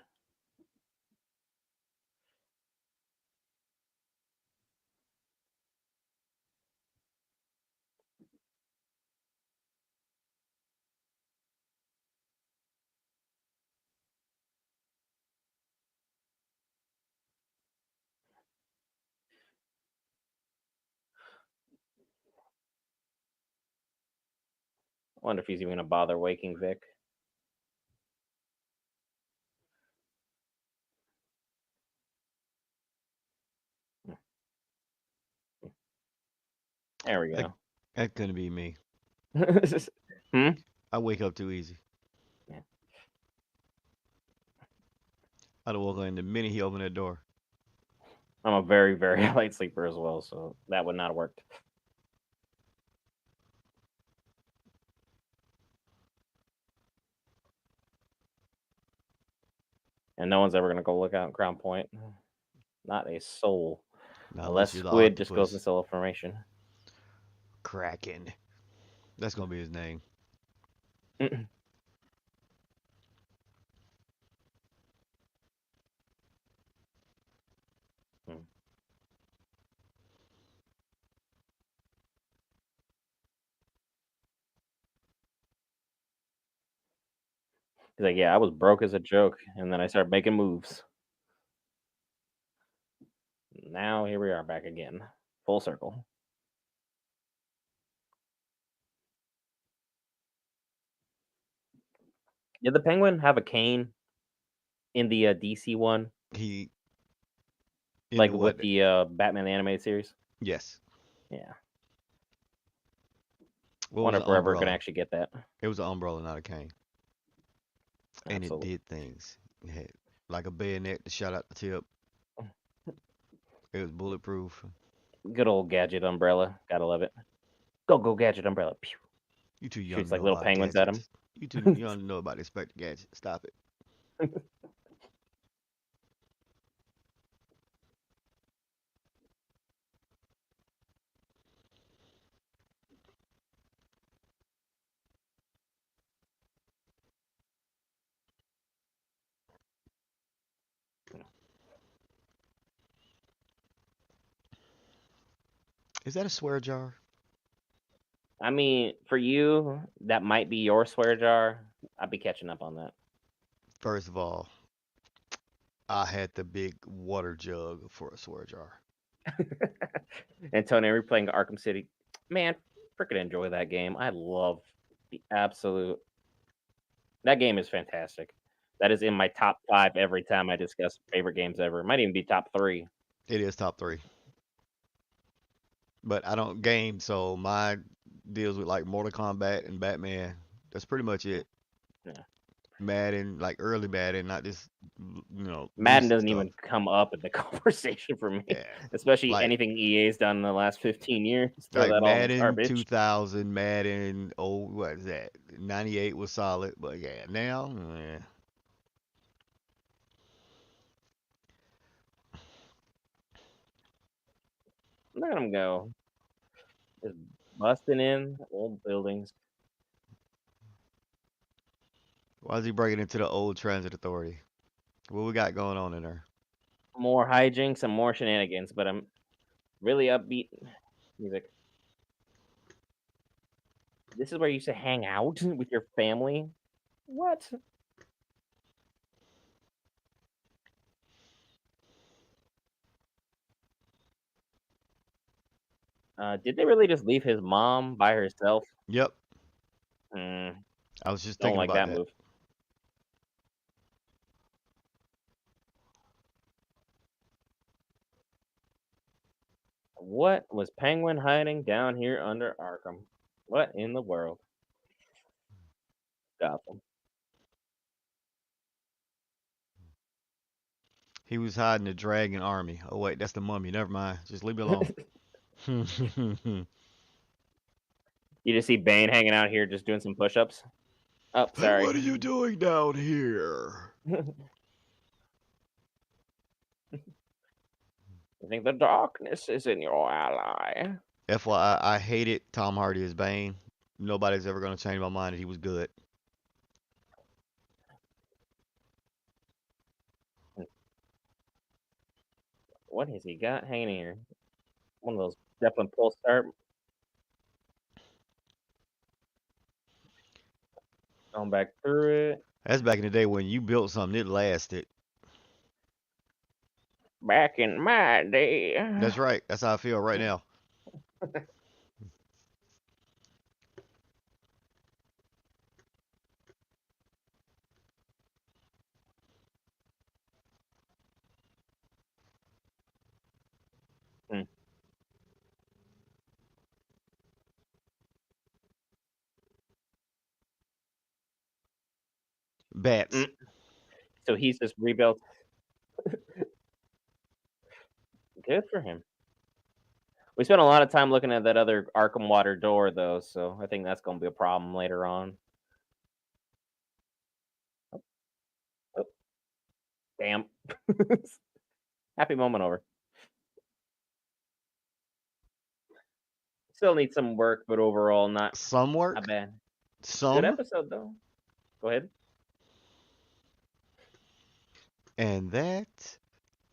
I wonder if he's even gonna bother waking Vic. There we That, go. that couldn't be me. Hmm? I wake up too easy. Yeah. I'd have woke up in the minute he opened that door. I'm a very, very light sleeper as well, so that would not have worked. And no one's ever gonna go look out in Crown Point. Not a soul. Not unless Unless you're the Squid just goes and octopus. sell formation. Kraken. That's gonna be his name. Mm-mm. Mm. He's like, yeah, I was broke as a joke, and then I started making moves. Now here we are back again, full circle. Did the Penguin have a cane in the DC one, He like into with what? the Batman the animated series? Yes. Yeah, What was wonder an if we're ever gonna umbrella? actually get that. It was an umbrella, not a cane. And it Absolutely, did things. It had like a bayonet to shot out the tip. It was bulletproof. good old gadget umbrella. Gotta love it. Go gadget umbrella. Pew. You too young Shoots to like know little about penguins at him. gadgets. You too young to know about the Spectre gadget. Stop it. Is that a swear jar? I mean, for you, that might be your swear jar. I'd be catching up on that. First of all, I had the big water jug for a swear jar. Antonio, replaying Arkham City. Man, freaking enjoy that game. I love the absolute. That game is fantastic. That is in my top 5 every time I discuss favorite games ever. It might even be top 3. It is top three. But I don't game, so my deals with like Mortal Kombat and Batman. That's pretty much it. Yeah. Madden, like early Madden, not just Madden recent doesn't stuff. even come up in the conversation for me, Yeah, especially like anything EA's done in the last 15 years. Throw like that all in the Madden garbage. 2000, Madden, oh, what is that? 98 was solid, but yeah, now, Look at them go. Just busting in old buildings. why is he breaking into the old transit authority? What we got going on in there? More hijinks and more shenanigans, but I'm really upbeat music. This is where you used to hang out with your family. What? Did they really just leave his mom by herself? Yep. Mm, I was just don't thinking like about that that. move. What was Penguin hiding down here under Arkham? What in the world? Gotham. He was hiding the dragon army. Oh wait, that's the mummy. Never mind. Just leave me alone. You just see Bane hanging out here just doing some push-ups. Oh, What sorry. are you doing down here? I think the darkness is in your ally. FYI, I hated Tom Hardy as Bane. Nobody's ever gonna change my mind that he was good. What has he got hanging here? One of those Zeppelin pull start. Going back through it. That's back in the day when you built something, it lasted. Back in my day. That's right. That's how I feel right now. Hmm. Bats. Mm. So he's just rebuilt. Good for him. We spent a lot of time looking at that other Arkham Water door, though, so I think that's going to be a problem later on. Oh, oh, damn. Happy moment over. Still need some work, but overall, Some not work. bad. Good Some. episode, though. Go ahead. And that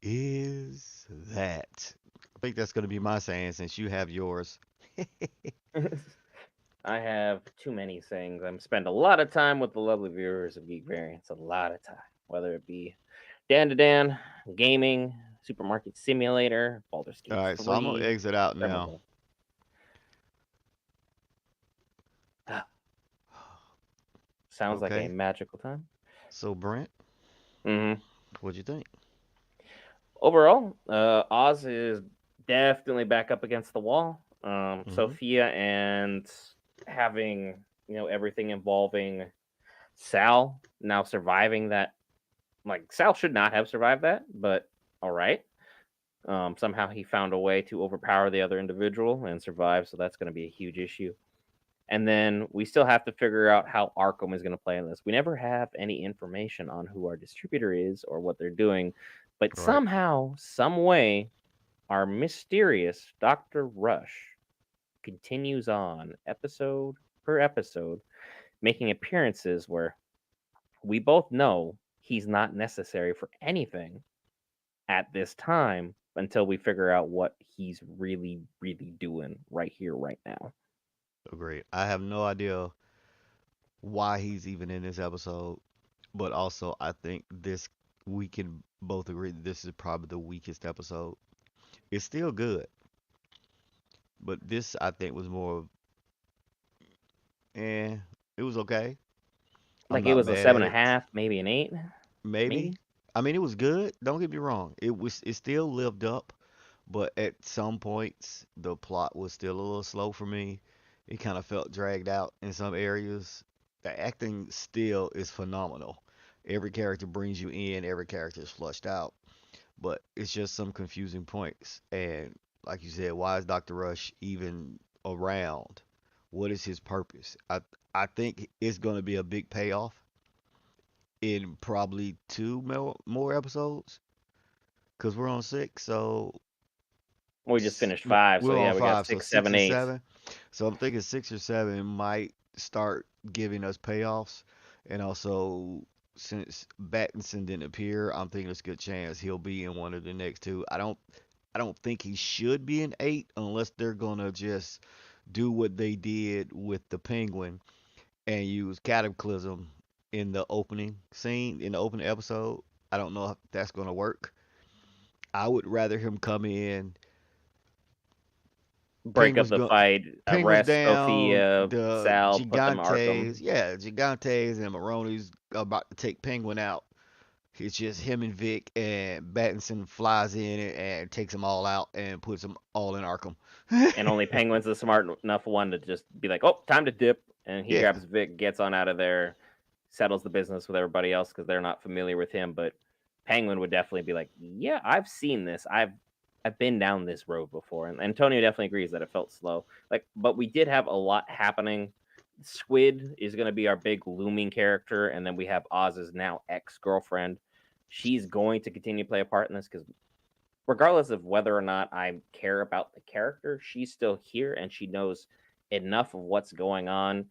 is that. I think that's gonna be my saying since you have yours. I have too many things. I'm spend a lot of time with the lovely viewers of Geek Variants. A lot of time, whether it be Dan to Dan, gaming, Supermarket Simulator, Baldur's All Gate right, so I'm gonna 3, exit out grab my now. phone. Ah, sounds like a Okay. magical time. So Brent, Hmm. what'd you think? Overall, Oz is definitely back up against the wall. Mm-hmm. Sophia and having everything involving Sal now surviving that. Like Sal should not have survived that, but all right. Somehow he found a way to overpower the other individual and survive, so that's going to be a huge issue. And then we still have to figure out how Arkham is going to play in this. We never have any information on who our distributor is or what they're doing, but Right. somehow, some way, our mysterious Dr. Rush continues on episode per episode, making appearances where we both know he's not necessary for anything at this time until we figure out what he's really, really doing right here, right now. Agreed. I have no idea why he's even in this episode, but also I think this we can both agree that this is probably the weakest episode. It's still good, but this I think was more of eh, it was okay. I'm Like it not was a mad seven at and a it. half, maybe an eight, Maybe. maybe. I mean, it was good. Don't get me wrong. It still lived up, but at some points the plot was still a little slow for me. It kind of felt dragged out in some areas. The acting still is phenomenal. Every character brings you in, every character is flushed out, but it's just some confusing points. And like you said, why is Dr. Rush even around? What is his purpose? I think it's going to be a big payoff in probably two more episodes because we're on six. So We just finished five, so we're yeah, on we got five. So six, six seven, and eight. seven. So I'm thinking six or seven might start giving us payoffs. And also, since Battinson didn't appear, I'm thinking there's a good chance he'll be in one of the next two. I don't. I don't think he should be an 8 unless they're gonna just do what they did with the Penguin and use Cataclysm in the opening scene in the opening episode. I don't know if that's gonna work. I would rather him come in. Break up Penguin's the go fight, Penguin's arrest down. Sophia, The Sal, put them Arkham. Gigantes, yeah, Gigantes and Maroni's about to take Penguin out. It's just him and Vic, and Battinson flies in and takes them all out and puts them all in Arkham. And only Penguin's the smart enough one to just be like, "Oh, time to dip," and he Yeah, grabs Vic, gets on out of there, settles the business with everybody else because they're not familiar with him. But Penguin would definitely be like, "Yeah, I've seen this. I've been down this road before." And Antonio definitely agrees that it felt slow. Like, but we did have a lot happening. Squid is going to be our big looming character, and then we have Oz's now ex-girlfriend. She's going to continue to play a part in this because regardless of whether or not I care about the character, she's still here and she knows enough of what's going on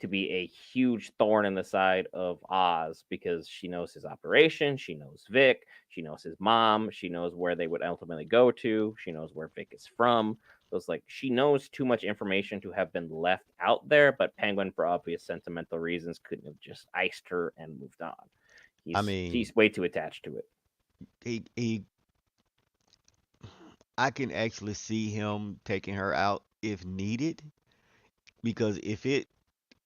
to be a huge thorn in the side of Oz because she knows his operation, she knows Vic, she knows his mom, she knows where they would ultimately go to, she knows where Vic is from. So it's like she knows too much information to have been left out there, but Penguin, for obvious sentimental reasons, couldn't have just iced her and moved on. I He's mean, way too attached to it. he I can actually see him taking her out if needed because if it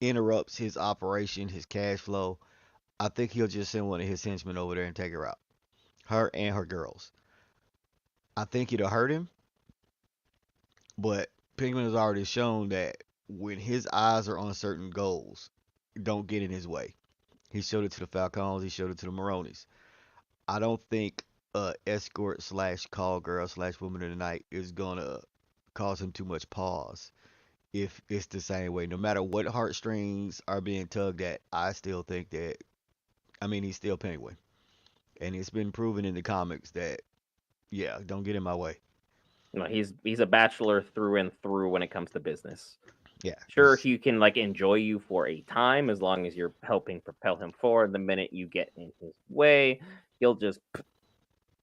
interrupts his operation, his cash flow, I think he'll just send one of his henchmen over there and take her out. Her and her girls. I think it'll hurt him, but Penguin has already shown that when his eyes are on certain goals, don't get in his way. He showed it to the Falcons, he showed it to the Maronis. I don't think escort slash call girl slash woman of the night is gonna cause him too much pause if it's the same way. No matter what heartstrings are being tugged at, I still think that I mean he's still Penguin. And it's been proven in the comics that yeah, don't get in my way. No, he's a bachelor through and through when it comes to business. Yeah, Sure, he's he can like enjoy you for a time as long as you're helping propel him forward. The minute you get in his way, he'll just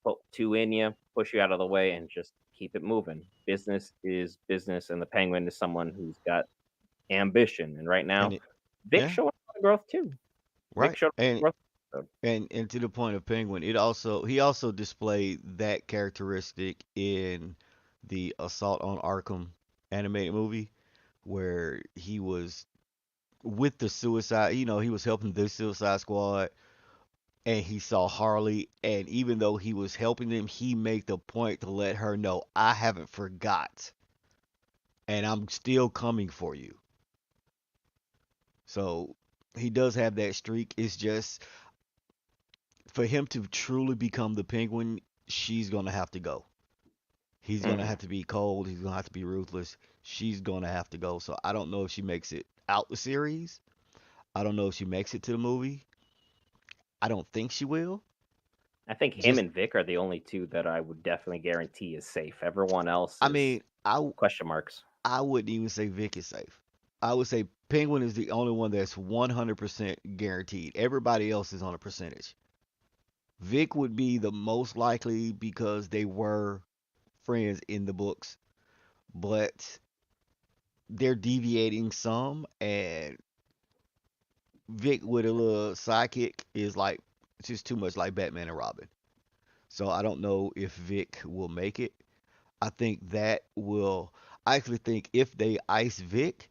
put two in you, push you out of the way, and just keep it moving. Business is business, and the Penguin is someone who's got ambition. And right and now, it Vic yeah, showed a lot of growth too. Vic right. showed a lot of growth. And to the point of Penguin, it also he also displayed that characteristic in the Assault on Arkham animated movie where he was with the suicide, he was helping the Suicide Squad and he saw Harley and even though he was helping them, he made the point to let her know I haven't forgot and I'm still coming for you. So he does have that streak. It's just for him to truly become the Penguin, she's gonna have to go. He's gonna Mhm. have to be cold. He's gonna have to be ruthless. She's gonna have to go. So I don't know if she makes it out the series. I don't know if she makes it to the movie. I don't think she will. I think him Just, and Vic are the only two that I would definitely guarantee is safe. Everyone else I is mean, question marks. I wouldn't even say Vic is safe. I would say Penguin is the only one that's 100% guaranteed. Everybody else is on a percentage. Vic would be the most likely because they were friends in the books, but they're deviating some, and Vic with a little sidekick is like it's just too much like Batman and Robin. So I don't know if Vic will make it. I think that will. I actually think if they ice Vic,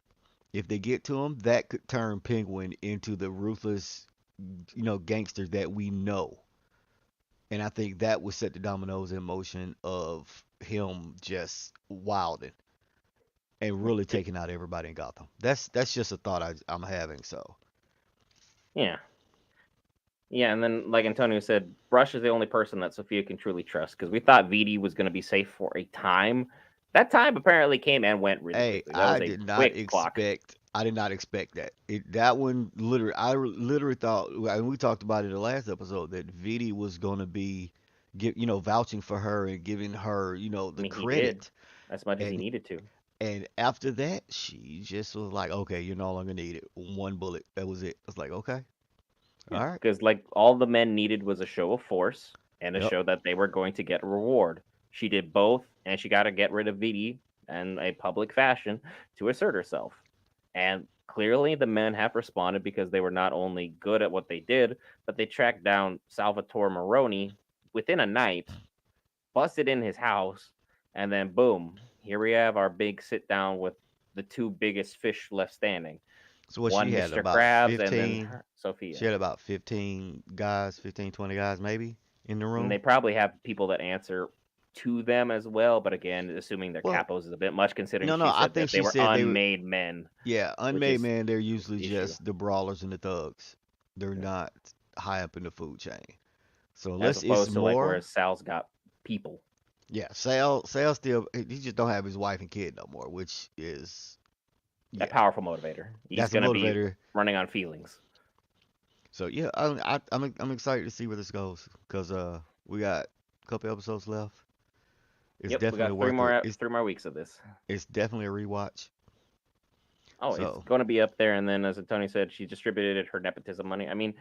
if they get to him, that could turn Penguin into the ruthless, gangster that we know. And I think that would set the dominoes in motion of him just wilding and really taking out everybody in Gotham. That's just a thought I'm having. So Yeah. Yeah, and then like Antonio said, Brush is the only person that Sophia can truly trust because we thought Vidi was going to be safe for a time. That time apparently came and went really hey, quickly. That was a quick clock. I did not expect that. That one literally, literally thought, and we talked about it in the last episode that Vidi was gonna be, vouching for her and giving her, I the mean, he did credit, as much as he and needed to. after that, she just was like, okay, you're no longer needed. One bullet, that was it. I was like, okay, Yeah, all right, because like all the men needed was a show of force and a yep, show that they were going to get a reward. She did both, and she got to get rid of Vidi in a public fashion to assert herself. And clearly, the men have responded because they were not only good at what they did, but they tracked down Salvatore Moroni within a night, busted in his house, and then boom, here we have our big sit down with the two biggest fish left standing. So what she One had Mr. about Krabs and then 15, she Sophia. had about 15 guys, 15, 20 guys maybe in the And they room. probably have people that answer to them as well, but again, assuming they're Well, capos is a bit much considering no, no, she I said think that they she were said they were, unmade men, yeah, which unmade is man, they're usually the issue. just the brawlers and the thugs. They're Yeah. not high up in the food chain. So As unless it's opposed to like where more, Sal's got people, yeah, Sal still he just don't have his wife and kid no more, which is that yeah, powerful motivator. He's that's a gonna be motivator. running on feelings. So yeah, I'm excited to see where this goes because we got a couple episodes left. It's Yep, we definitely got three worth it. more 3 more weeks of this. It's definitely a rewatch. Oh, it's So going to be up there. And then, as Tony said, she distributed her nepotism money. I mean,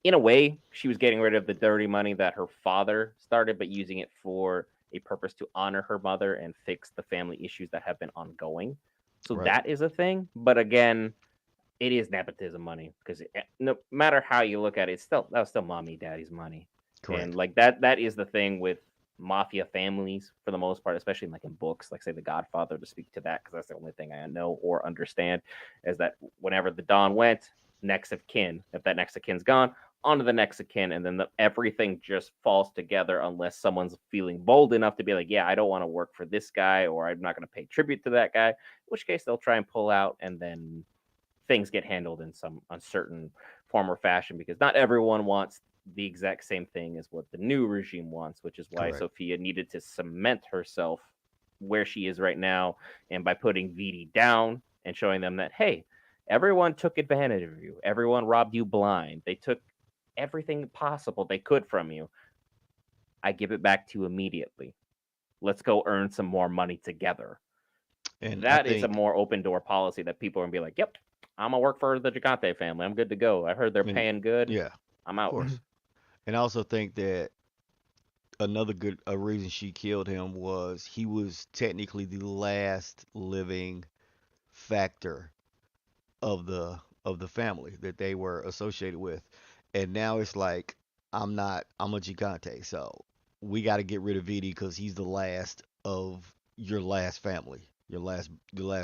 in a way, she was getting rid of the dirty money that her father started, but using it for a purpose to honor her mother and fix the family issues that have been ongoing. So right, that is a thing. But again, it is nepotism money because no matter how you look at it, it's still that was still mommy, daddy's money, and correct. like that is the thing with mafia families for the most part, especially like in books, like say The Godfather, to speak to that because that's the only thing I know or understand, is that whenever the Don went, next of kin, if that next of kin's gone, on to the next of kin, and then everything just falls together unless someone's feeling bold enough to be like, yeah, I don't want to work for this guy, or I'm not going to pay tribute to that guy. In which case they'll try and pull out, and then things get handled in some uncertain form or fashion because not everyone wants the exact same thing as what the new regime wants, which is why Correct. Sophia needed to cement herself where she is right now. And by putting Vidi down and showing them that, hey, everyone took advantage of you, everyone robbed you blind, they took everything possible they could from you. I give it back to you immediately. Let's go earn some more money together. And I That is a think, more open door policy that people are gonna be like, "Yep, I'm gonna work for the Gigante family. I'm good to go. I heard they're and paying good. yeah, I'm of out." course. And I also think that another good a reason she killed him was he was technically the last living factor of the family that they were associated with. And now it's like I'm a gigante, so we got to get rid of Vidi because he's the last of your last family, your last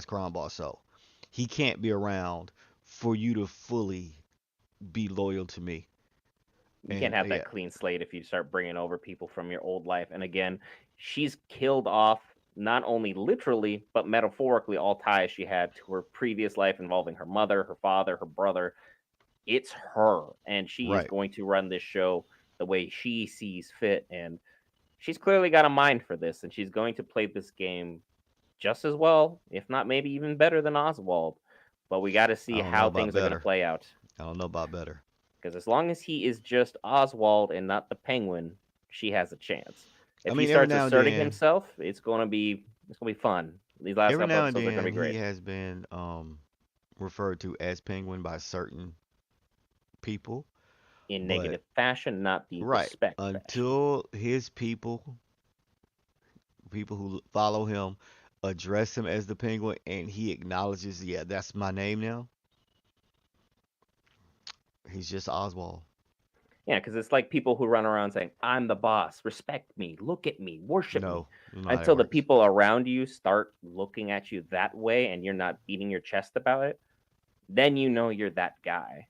crime boss. So he can't be around for you to fully be loyal to me. You can't And have yeah, that clean slate if you start bringing over people from your old life. And again, she's killed off not only literally but metaphorically all ties she had to her previous life involving her mother, her father, her brother. It's her, and she is right. going to run this show the way she sees fit. And she's clearly got a mind for this, and she's going to play this game just as well, if not maybe even better than Oswald. But we got to I see don't know how about things are going to better. play out. I don't know about better. Because as long as he is just Oswald and not the Penguin, she has a chance. I If he mean, every starts now and asserting then, himself, it's gonna be fun. These last every couple now and episodes are gonna then be he great. has been referred to as Penguin by certain people, In but negative fashion, not the right respect fashion. until his people who follow him, address him as the Penguin, and he acknowledges, yeah, that's my name now. He's just Oswald. Yeah, because it's like people who run around saying, "I'm the boss, respect me, look at me, worship me," No, you know how that until the works. people around you start looking at you that way, and you're not beating your chest about it. Then you know you're that guy.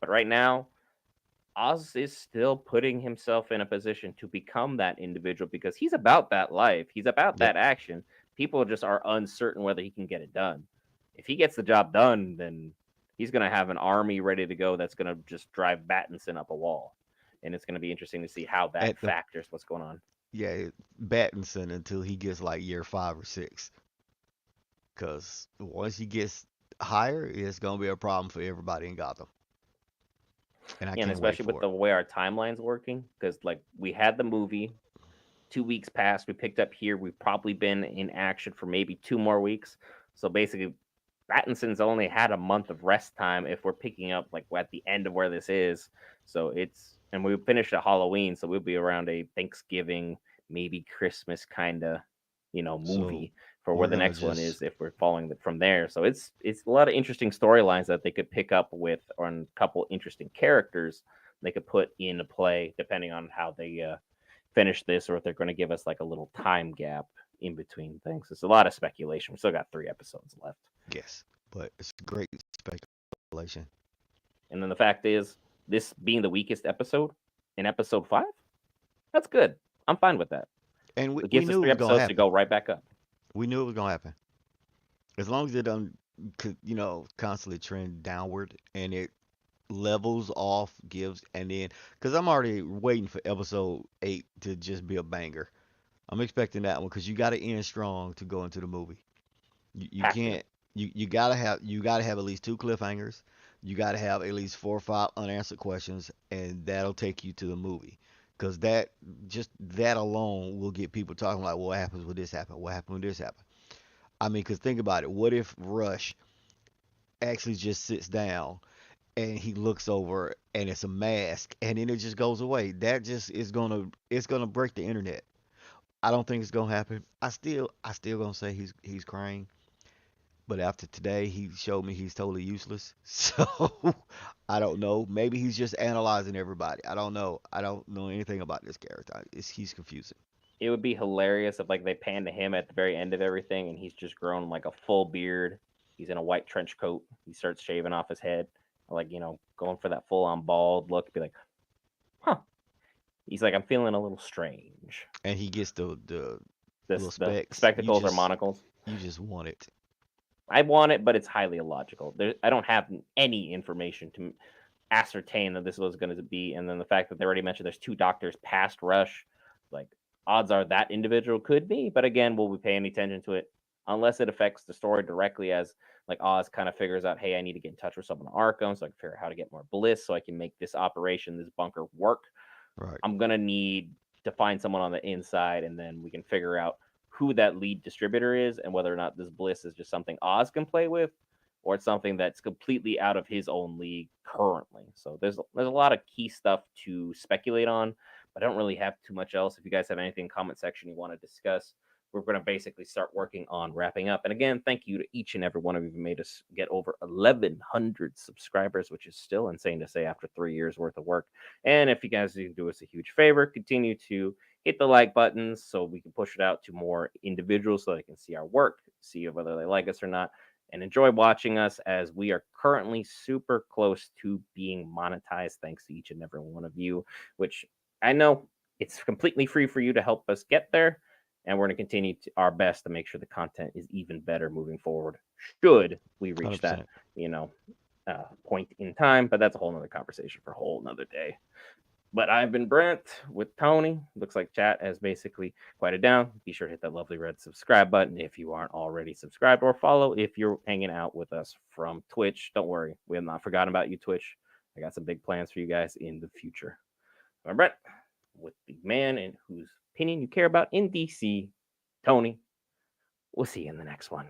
But right now, Oz is still putting himself in a position to become that individual because he's about that life. He's about Yep. that action. People just are uncertain whether he can get it done. If he gets the job done, then he's going to have an army ready to go that's going to just drive Battinson up a wall. And it's going to be interesting to see how that At the factors what's going on. yeah, Battinson until he gets like year 5 or 6, because once he gets higher, it's gonna be a problem for everybody in Gotham, and I Yeah, and can't wait especially with for it. the way our timeline's working, because like we had the movie, 2 weeks passed. We picked up here. We've probably been in action for maybe 2 more weeks. So basically, Battinson's only had a month of rest time if we're picking up like at the end of where this is. So it's and we finished at Halloween, so we'll be around a Thanksgiving, maybe Christmas kind of, So movie for where we're the gonna next one just is if we're following it from there. So it's a lot of interesting storylines that they could pick up with on a couple interesting characters they could put into play depending on how they finish this or if they're going to give us like a little time gap in between things. It's a lot of speculation. We still got 3 episodes left. guess, but it's great speculation. And then the fact is, this being the weakest episode in episode 5, that's good. I'm fine with that. And It we gives us knew it three was gonna episodes to happen. go right back up. We knew it was gonna happen. As long as it don't, constantly trend downward and it levels off, gives, and then, because I'm already waiting for episode 8 to just be a banger. I'm expecting that one because you got to end strong to go into the movie. You Have to. can't. You gotta have at least 2 cliffhangers. You gotta have at least 4 or 5 unanswered questions, and that'll take you to the movie. Because that alone will get people talking like, what happens when this happen? What happened when this happen? I mean, because think about it. What if Rush actually just sits down and he looks over and it's a mask and then it just goes away? That just is gonna break the internet. I don't think it's gonna happen. I still gonna say he's crying. But after today, he showed me he's totally useless. So I don't know. Maybe he's just analyzing everybody. I don't know. I don't know anything about this character. He's confusing. It would be hilarious if like they pan to him at the very end of everything and he's just grown like a full beard. He's in a white trench coat. He starts shaving off his head, like going for that full on bald look. Be like, huh? He's like, I'm feeling a little strange. And he gets the This little the specs. You spectacles or just monocles. you just want it. I want it, but it's highly illogical. I don't have any information to ascertain that this was going to be. And then the fact that they already mentioned there's 2 doctors past Rush, like odds are that individual could be. But again, will we pay any attention to it unless it affects the story directly? As like Oz kind of figures out, hey, I need to get in touch with someone in Arkham so I can figure out how to get more bliss so I can make this operation, this bunker work. Right. I'm gonna need to find someone on the inside, and then we can figure out who that lead distributor is and whether or not this bliss is just something Oz can play with, or it's something that's completely out of his own league currently. So there's a lot of key stuff to speculate on, but I don't really have too much else. If you guys have anything in the comment section you want to discuss, we're going to basically start working on wrapping up. And again, thank you to each and every one of you who made us get over 1,100 subscribers, which is still insane to say after 3 years worth of work. And if you guys can do us a huge favor, continue to hit the like buttons so we can push it out to more individuals so they can see our work, see whether they like us or not, and enjoy watching us as we are currently super close to being monetized thanks to each and every one of you, which I know it's completely free for you to help us get there. And we're going to continue our best to make sure the content is even better moving forward. Should we reach that, 100%. you know, point in time, but that's a whole nother conversation for a whole nother day. But I've been Brent with Tony. Looks like chat has basically quieted down. Be sure to hit that lovely red subscribe button if you aren't already subscribed, or follow if you're hanging out with us from Twitch. Don't worry, we have not forgotten about you, Twitch. I got some big plans for you guys in the future. I'm Brent with the man and whose opinion you care about in DC, Tony. We'll see you in the next one.